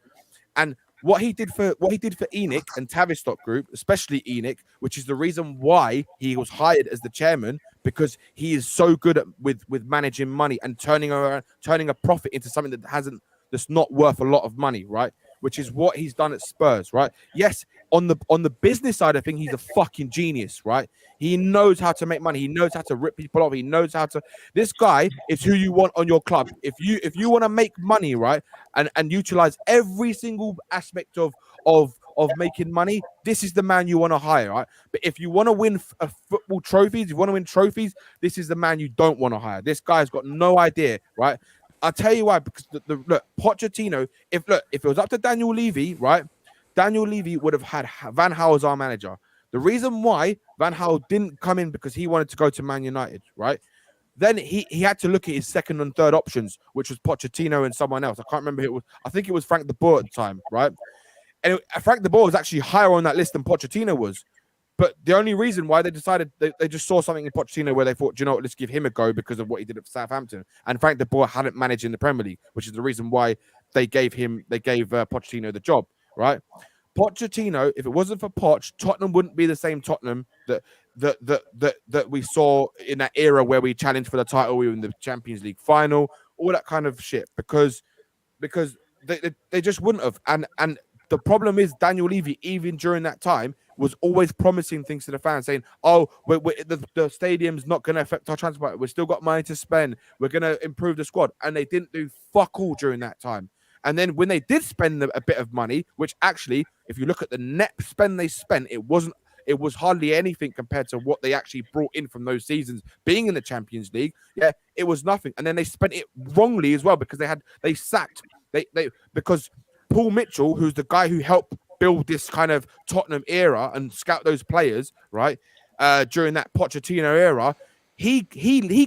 And what he did for ENIC and Tavistock Group, especially ENIC, which is the reason why he was hired as the chairman, because he is so good at with managing money and turning a profit into something that's not worth a lot of money, right? Which is what he's done at Spurs, right? Yes, on the business side of things, he's a fucking genius, right? He knows how to make money. He knows how to rip people off. He knows how to. This guy is who you want on your club. If you want to make money, right, and utilize every single aspect of making money, this is the man you want to hire, right? But if you want to win football trophies, you want to win trophies, this is the man you don't want to hire. This guy's got no idea, right? I'll tell you why, because look, Pochettino, if it was up to Daniel Levy, right, Daniel Levy would have had Van Gaal as our manager. The reason why Van Gaal didn't come in because he wanted to go to Man United, right? Then he had to look at his second and third options, which was Pochettino and someone else. I can't remember who it was. I think it was Frank de Boer at the time, right? And Frank de Boer was actually higher on that list than Pochettino was. But the only reason why they decided, they just saw something in Pochettino where they thought, do you know what, let's give him a go because of what he did at Southampton. And Frank de Boer hadn't managed in the Premier League, which is the reason why they gave Pochettino the job, right? Pochettino, if it wasn't for Poch, Tottenham wouldn't be the same Tottenham that we saw in that era where we challenged for the title, we were in the Champions League final, all that kind of shit, because they just wouldn't have. And the problem is Daniel Levy, even during that time, was always promising things to the fans, saying, "Oh, the stadium's not going to affect our transfer. We've still got money to spend. We're going to improve the squad." And they didn't do fuck all during that time. And then when they did spend a bit of money, which actually, if you look at the net spend they spent, it was hardly anything compared to what they actually brought in from those seasons being in the Champions League. Yeah, it was nothing. And then they spent it wrongly as well, because because Paul Mitchell, who's the guy who helped build this kind of Tottenham era and scout those players, right? During that Pochettino era, he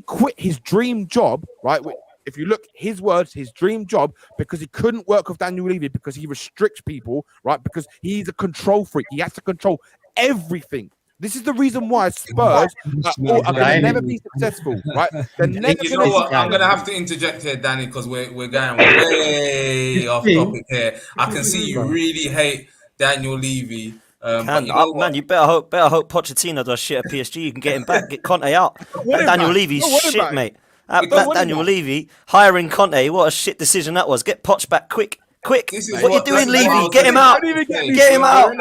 quit his dream job, right? If you look, his words, his dream job, because he couldn't work with Daniel Levy because he restricts people, right? Because he's a control freak. He has to control everything. This is the reason why Spurs are going to never be successful, right? They're never You know what? I'm going to have to interject here, Danny, because we're going way off topic here. I can see you really hate Daniel Levy. But you know man, you better hope Pochettino does shit at PSG. You can get him back, get Conte out. Daniel Levy's shit, mate. That Daniel Levy hiring Conte, what a shit decision that was. Get Poch back quick. What are you doing, Levy? Get him out. Get him out.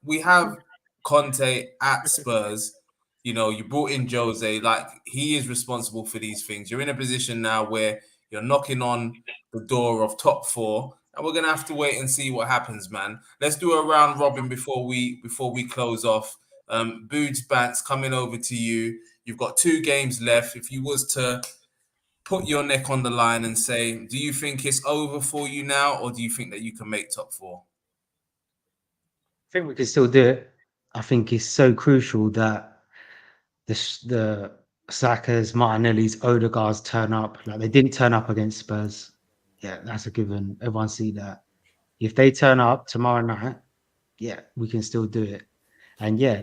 We have Conte at Spurs. You know, you brought in Jose. Like, he is responsible for these things. You're in a position now where you're knocking on the door of top 4. And we're gonna have to wait and see what happens, man. Let's do a round robin before we close off. Boots Bants, coming over to you. You've got 2 games left. If you was to put your neck on the line and say, do you think it's over for you now, or do you think that you can make top 4? I think we can still do it. I think it's so crucial that the Saka's, Martinelli's, Odegaard's turn up. Like they didn't turn up against Spurs. Yeah, that's a given. Everyone see that. If they turn up tomorrow night, yeah, we can still do it. And yeah,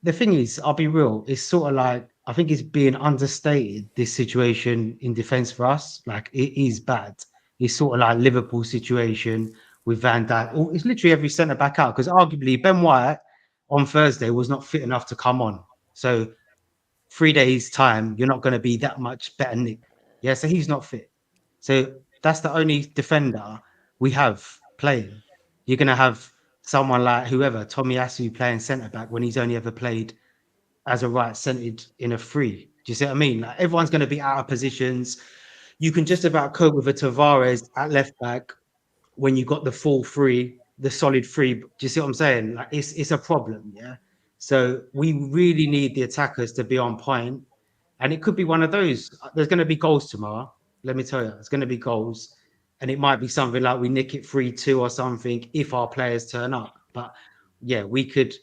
the thing is, I'll be real. It's sort of like I think it's being understated. This situation in defence for us, like it is bad. It's sort of like Liverpool situation with Van Dijk. It's literally every centre back out because arguably Ben White on Thursday was not fit enough to come on. So 3 days time, you're not going to be that much better, Nick. Yeah, so he's not fit. So that's the only defender we have playing. You're going to have someone like whoever, Tomiyasu, playing centre back when he's only ever played as a right centered in a free. Do you see what I mean? Like everyone's going to be out of positions. You can just about cope with a Tavares at left back when you got the full three, the solid three. Do you see what I'm saying? Like it's a problem, yeah. So we really need the attackers to be on point, and it could be one of those. There's going to be goals tomorrow. Let me tell you, there's going to be goals, and it might be something like we nick it 3-2 or something if our players turn up. But yeah, we could.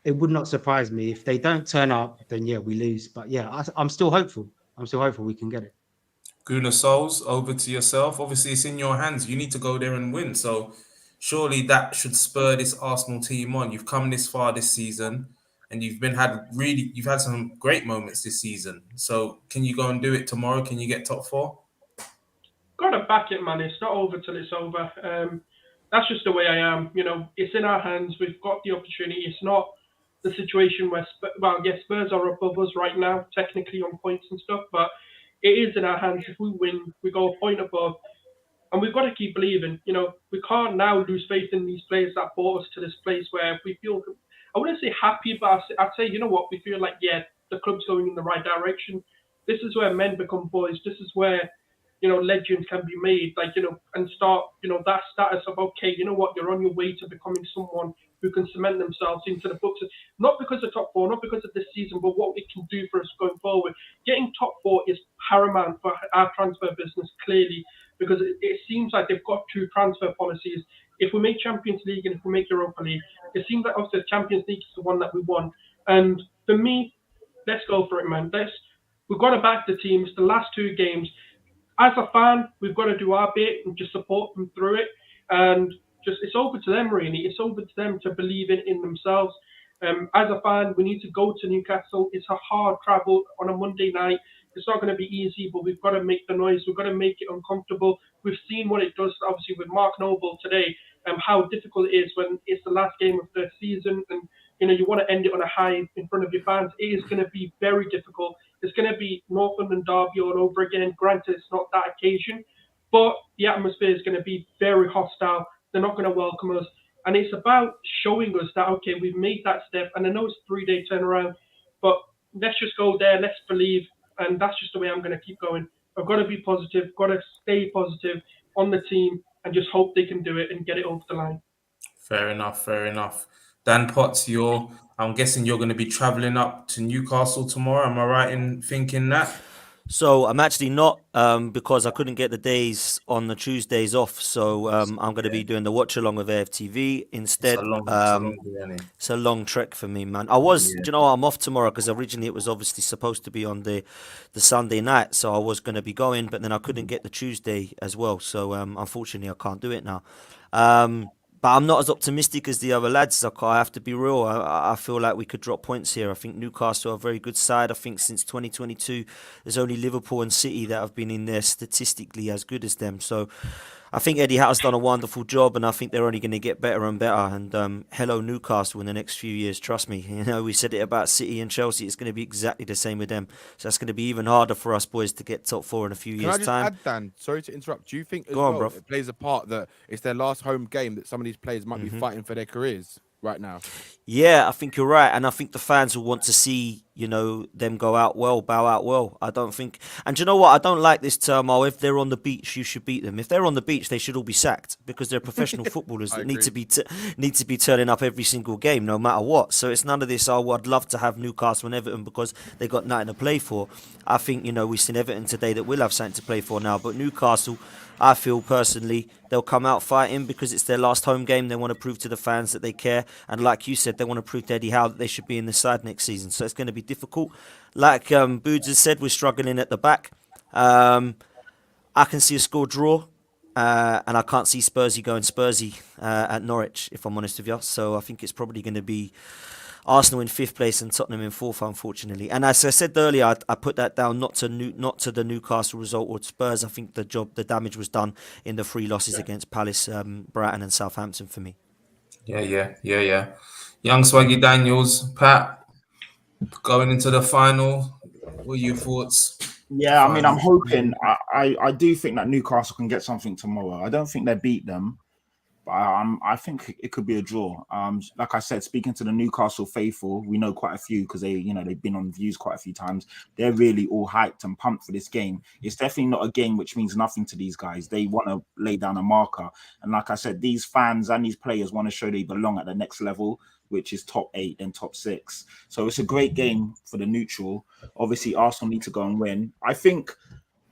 It would not surprise me if they don't turn up. Then yeah, we lose. But yeah, I'm still hopeful. I'm still hopeful we can get it. Guna Souls, over to yourself. Obviously, it's in your hands. You need to go there and win. So surely that should spur this Arsenal team on. You've come this far this season, and you've had some great moments this season. So can you go and do it tomorrow? Can you get top four? Gotta back it, man. It's not over till it's over. That's just the way I am. It's in our hands. We've got the opportunity. It's not the situation where, Spurs are above us right now, technically on points and stuff, but it is in our hands. If we win, we go a point above, and we've got to keep believing. We can't now lose faith in these players that brought us to this place where we feel, I wouldn't say happy, but I'd say, you know what, we feel like, yeah, the club's going in the right direction. This is where men become boys. This is where, legends can be made, and start, that status of, okay, you know what, you're on your way to becoming someone who can cement themselves into the books, not because of top four, not because of this season, but what it can do for us going forward. Getting top four is paramount for our transfer business, clearly, because it seems like they've got two transfer policies. If we make Champions League and if we make Europa League, it seems like obviously Champions League is the one that we want. And for me, let's go for it, man. We've got to back the teams. The last two games, as a fan, we've got to do our bit and just support them through it. And it's over to them, really. It's over to them to believe in themselves. As a fan, we need to go to Newcastle. It's a hard travel on a Monday night. It's not going to be easy, but we've got to make the noise. We've got to make it uncomfortable. We've seen what it does, obviously, with Mark Noble today, how difficult it is when it's the last game of the season and, you want to end it on a high in front of your fans. It is going to be very difficult. It's going to be Northumberland Derby all over again. Granted, it's not that occasion, but the atmosphere is going to be very hostile. They're not going to welcome us. And it's about showing us that, okay, we've made that step. And I know it's a 3-day turnaround, but let's just go there. Let's believe. And that's just the way I'm going to keep going. I've got to be positive, got to stay positive on the team and just hope they can do it and get it over the line. Fair enough, fair enough. Dan Potts, I'm guessing you're going to be travelling up to Newcastle tomorrow. Am I right in thinking that? So I'm actually not, because I couldn't get the days on the Tuesdays off. So I'm going to be doing the watch along with AFTV instead. It's a long trek for me, man. I'm off tomorrow because originally it was obviously supposed to be on the Sunday night. So I was going to be going, but then I couldn't get the Tuesday as well. So unfortunately, I can't do it now. But I'm not as optimistic as the other lads. I have to be real. I feel like we could drop points here. I think Newcastle are a very good side. I think since 2022, there's only Liverpool and City that have been in there statistically as good as them. So I think Eddie Howe's done a wonderful job, and I think they're only going to get better and better. And hello, Newcastle, in the next few years. Trust me. We said it about City and Chelsea. It's going to be exactly the same with them. So that's going to be even harder for us boys to get top four in a few years' time. Can I just add, Dan? Sorry to interrupt. Do you think it plays a part that it's their last home game that some of these players might be fighting for their careers right now? Yeah, I think you're right. And I think the fans will want to see, them bow out well. I don't think... And you know what? I don't like this term, if they're on the beach, you should beat them. If they're on the beach, they should all be sacked because they're professional footballers that need to be turning up every single game, no matter what. So it's none of this, I'd love to have Newcastle and Everton because they got nothing to play for. I think, we've seen Everton today that will have something to play for now. But Newcastle, I feel personally, they'll come out fighting because it's their last home game. They want to prove to the fans that they care. And like you said, they want to prove to Eddie Howe that they should be in the side next season. So it's going to be difficult. Like Boods has said, we're struggling at the back. I can see a score draw, and I can't see Spursy going Spursy at Norwich, if I'm honest with you. So I think it's probably going to be Arsenal in 5th place and Tottenham in 4th, unfortunately. And as I said earlier, I put that down not to the Newcastle result or Spurs. I think the damage was done in the 3 losses against Palace, Brighton, and Southampton for me. Yeah. Young Swaggy Daniels, Pat, going into the final. What are your thoughts? Yeah, I mean, I'm Final. hoping. I do think that Newcastle can get something tomorrow. I don't think they beat them, but I think it could be a draw. Like I said, speaking to the Newcastle faithful, we know quite a few because they've been on views quite a few times. They're really all hyped and pumped for this game. It's definitely not a game which means nothing to these guys. They want to lay down a marker, and like I said, these fans and these players want to show they belong at the next level, which is top 8 and top 6. So it's a great game for the neutral. Obviously, Arsenal need to go and win. I think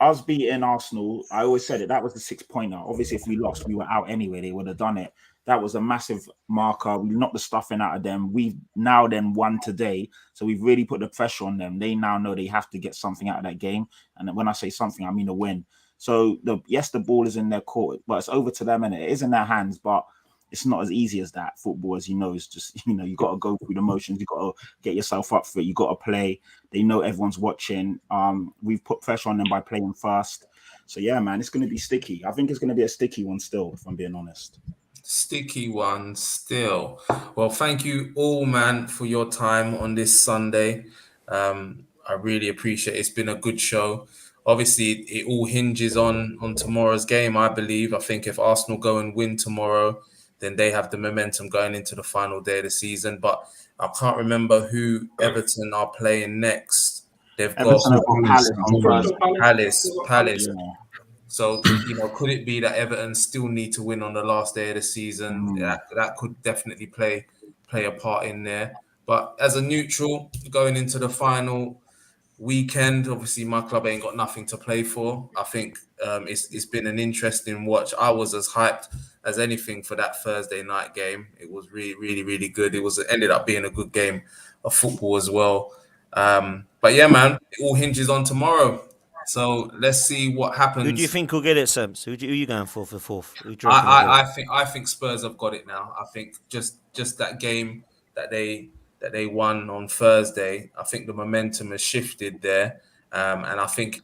us beating Arsenal, I always said it, that was the 6-pointer. Obviously, if we lost, we were out anyway. They would have done it. That was a massive marker. We knocked the stuffing out of them. We've now then won today. So we've really put the pressure on them. They now know they have to get something out of that game. And when I say something, I mean a win. So yes, the ball is in their court, but it's over to them and it is in their hands. But it's not as easy as that. Football, as you know, is just, you got to go through the motions. You got to get yourself up for it. You got to play. They know everyone's watching. We've put pressure on them by playing first. So yeah, man, it's going to be sticky. I think it's going to be a sticky one still, if I'm being honest. Sticky one still. Well, thank you all, man, for your time on this Sunday. I really appreciate it. It's been a good show. Obviously, it all hinges on tomorrow's game, I believe. I think if Arsenal go and win tomorrow, then they have the momentum going into the final day of the season. But I can't remember who Everton are playing next. They've Everton have got got Palace on Crystal Thursday. Palace. Yeah. So, could it be that Everton still need to win on the last day of the season? That could definitely play a part in there. But as a neutral going into the final weekend, obviously my club ain't got nothing to play for. I think it's been an interesting watch. I was as hyped as anything for that Thursday night game. It was really good. It ended up being a good game of football as well. But yeah, man, it all hinges on tomorrow. So let's see what happens. Who do you think will get it, Sems? Who are you going for 4th? Who do you reckon will get it? I think Spurs have got it now. I think just that game that they won on Thursday, I think the momentum has shifted there. And I think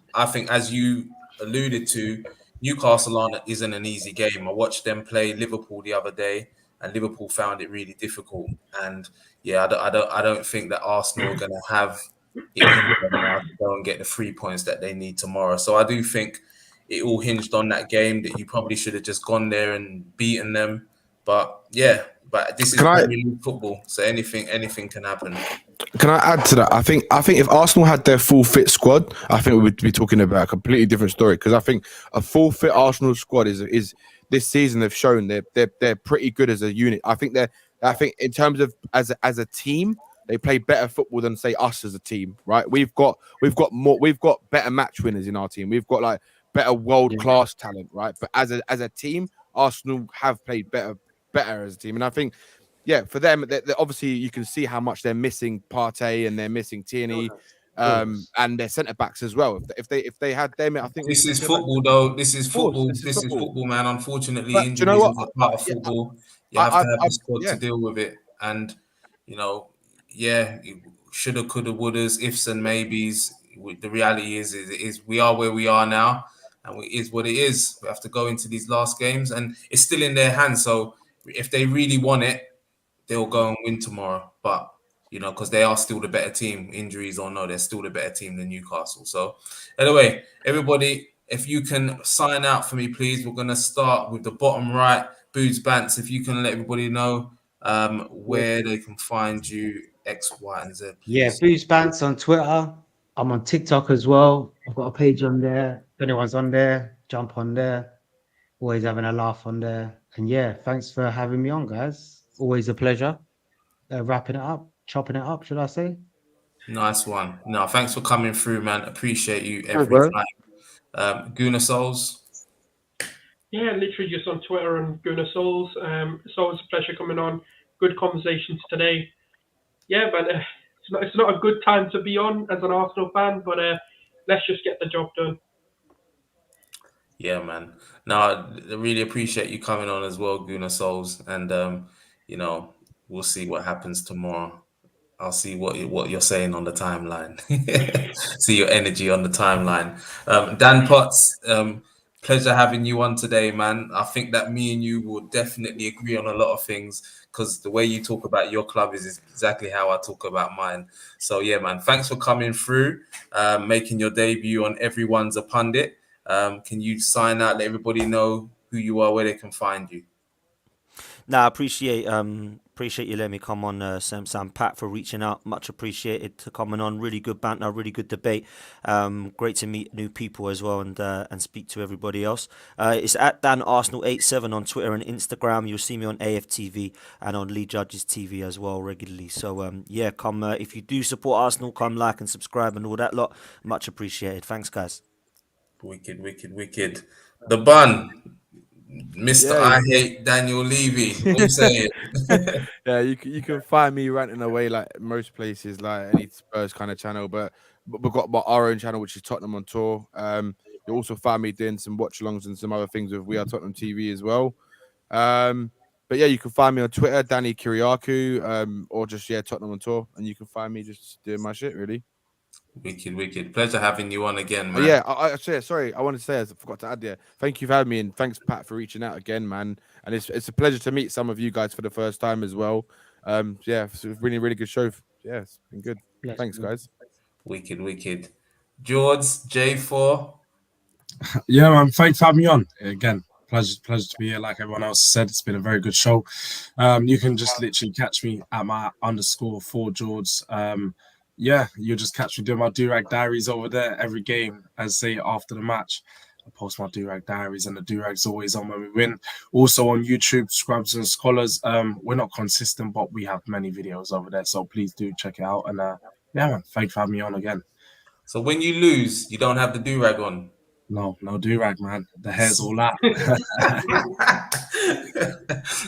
as you alluded to, Newcastle isn't an easy game. I watched them play Liverpool the other day, and Liverpool found it really difficult. And yeah, I don't think that Arsenal are going to have it in them now to go and get the 3 points that they need tomorrow. So I do think it all hinged on that game, that you probably should have just gone there and beaten them. But yeah, this is Premier League football, so anything can happen. Can I add to that? I think if Arsenal had their full fit squad, I think we would be talking about a completely different story. Because I think a full fit Arsenal squad is this season they've shown they're pretty good as a unit. I think in terms of as a team, they play better football than say us as a team, right? We've got better match winners in our team. We've got like better world class talent, right? But as a team, Arsenal have played better as a team, and I think. Yeah, for them, obviously you can see how much they're missing Partey and they're missing Tierney, and their centre backs as well. If they had them, I think this is football, though. This is football. This is football, man. Unfortunately, but injuries are part of football. You have to have the squad yeah. to deal with it, and shoulda, coulda, wouldas, ifs and maybes. The reality is we are where we are now, and it is what it is. We have to go into these last games, and it's still in their hands. So if they really want it, they'll go and win tomorrow. But because they are still the better team, injuries or no, they're still the better team than Newcastle. So anyway, everybody, if you can sign out for me, please. We're gonna start with the bottom right. Boots Bants, if you can let everybody know where they can find you, X, Y, and Z. Please. Yeah, Boots Bants on Twitter. I'm on TikTok as well. I've got a page on there. If anyone's on there, jump on there. Always having a laugh on there. And yeah, thanks for having me on, guys. Always a pleasure. Wrapping it up, chopping it up, should I say? Nice one. No, thanks for coming through, man. Appreciate you every time. Guna Souls. Yeah, literally just on Twitter and Gunnar Souls. It's always a pleasure coming on. Good conversations today. Yeah, but it's it's not a good time to be on as an Arsenal fan, but let's just get the job done. Yeah, man. No, I really appreciate you coming on as well, Guna Souls. And you know, we'll see what happens tomorrow. I'll see what you're saying on the timeline. See your energy on the timeline. Dan Potts, pleasure having you on today, man. I think that me and you will definitely agree on a lot of things because the way you talk about your club is exactly how I talk about mine. So yeah, man, thanks for coming through, making your debut on Everyone's a Pundit. Can you sign out, let everybody know who you are, where they can find you? Nah, appreciate you letting me come on, Sam Pat, for reaching out. Much appreciated to coming on. Really good banter, really good debate. Great to meet new people as well and speak to everybody else. It's at Dan Arsenal 87 on Twitter and Instagram. You'll see me on AFTV and on Lee Judges TV as well regularly. So yeah, come if you do support Arsenal, come like and subscribe and all that lot. Much appreciated. Thanks, guys. Wicked. The Bun. Mr. Yeah, I hate Daniel Levy. What are you saying? yeah, you can find me ranting away like most places, like any Spurs kind of channel. But we've got our own channel, which is Tottenham on Tour. You also find me doing some watch alongs and some other things with We Are Tottenham TV as well. But yeah, you can find me on Twitter, Danny Kiriakou, or just Tottenham on Tour, and you can find me just doing my shit really. Wicked. Pleasure having you on again, man. Yeah, sorry, I wanted to say, I forgot to add there. Thank you for having me, and thanks Pat for reaching out again, man. And it's a pleasure to meet some of you guys for the first time as well. Yeah, it's a really good show. Yeah, it's been good. Yes, Thanks, man. guys. Wicked. George J4. Yeah, man. Thanks for having me on again. Pleasure to be here. Like everyone else said, it's been a very good show. You can just literally catch me at my _4 George. Yeah, you'll just catch me doing my Durag diaries over there every game. As say after the match, I post my Durag diaries, and the Durag's always on when we win. Also on YouTube, Scrubs and Scholars. We're not consistent, but we have many videos over there, so please do check it out. And yeah, man, thanks for having me on again. So when you lose, you don't have the do-rag on. No do-rag, man. The hair's all out.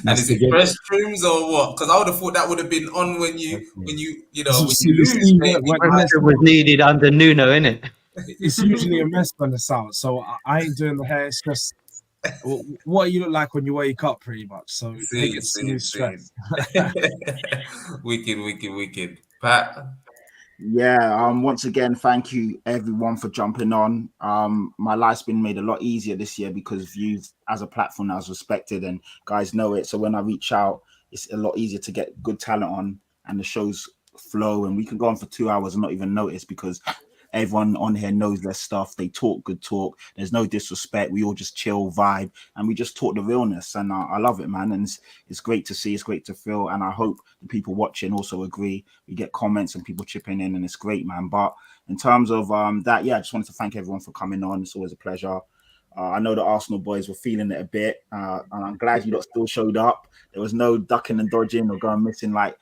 And is it fresh trims or what? Because I would have thought that would have been on when you lose. When Was needed under Nuno, innit? it's usually a mess when it's out. So I ain't doing the hair. It's just what you look like when you wake up, pretty much. So take it stress. Wicked. Pat. Yeah, once again, thank you everyone for jumping on. My life's been made a lot easier this year because Views as a platform now is respected and guys know it. So when I reach out, it's a lot easier to get good talent on and the shows flow and we can go on for 2 hours and not even notice because everyone on here knows their stuff. They talk good talk. There's no disrespect. We all just chill, vibe, and we just talk the realness. And I love it, man. And it's great to see. It's great to feel. And I hope the people watching also agree. We get comments and people chipping in, and it's great, man. But in terms of that, yeah, I just wanted to thank everyone for coming on. It's always a pleasure. I know the Arsenal boys were feeling it a bit, and I'm glad you lot still showed up. There was no ducking and dodging or going missing like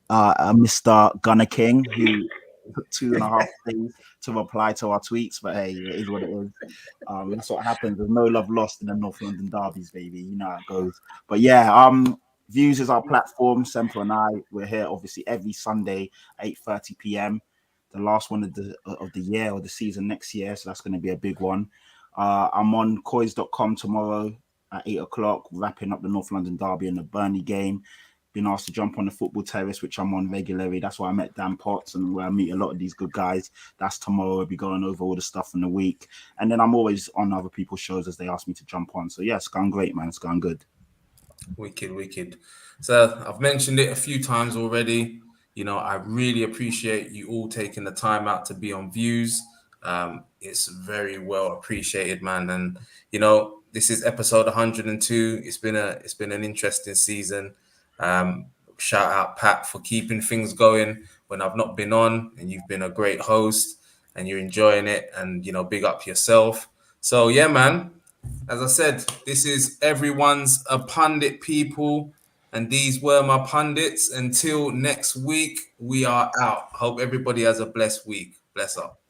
Mr. Gunner King, who took 2.5 days to reply to our tweets, but hey, it is what it is. That's what happens. There's no love lost in the North London derbies, baby. You know how it goes. But yeah, Views is our platform. Semper and I, we're here obviously every Sunday, 8:30 p.m. The last one of the year or the season next year, so that's going to be a big one. I'm on coys.com tomorrow at 8 o'clock, wrapping up the North London derby and the Burnley game. Been asked to jump on the football terrace, which I'm on regularly. That's why I met Dan Potts and where I meet a lot of these good guys. That's tomorrow. I'll be going over all the stuff in the week. And then I'm always on other people's shows as they ask me to jump on. So yeah, it's going great, man. It's going good. Wicked. So I've mentioned it a few times already. You know, I really appreciate you all taking the time out to be on Views. It's very well appreciated, man. And you know, this is episode 102. It's been an interesting season. Shout out Pat for keeping things going when I've not been on, and you've been a great host and you're enjoying it, and you know, big up yourself. So yeah, man, as I said, this is Everyone's a Pundit, people, and these were my pundits. Until next week, we are out. Hope everybody has a blessed week. Bless up.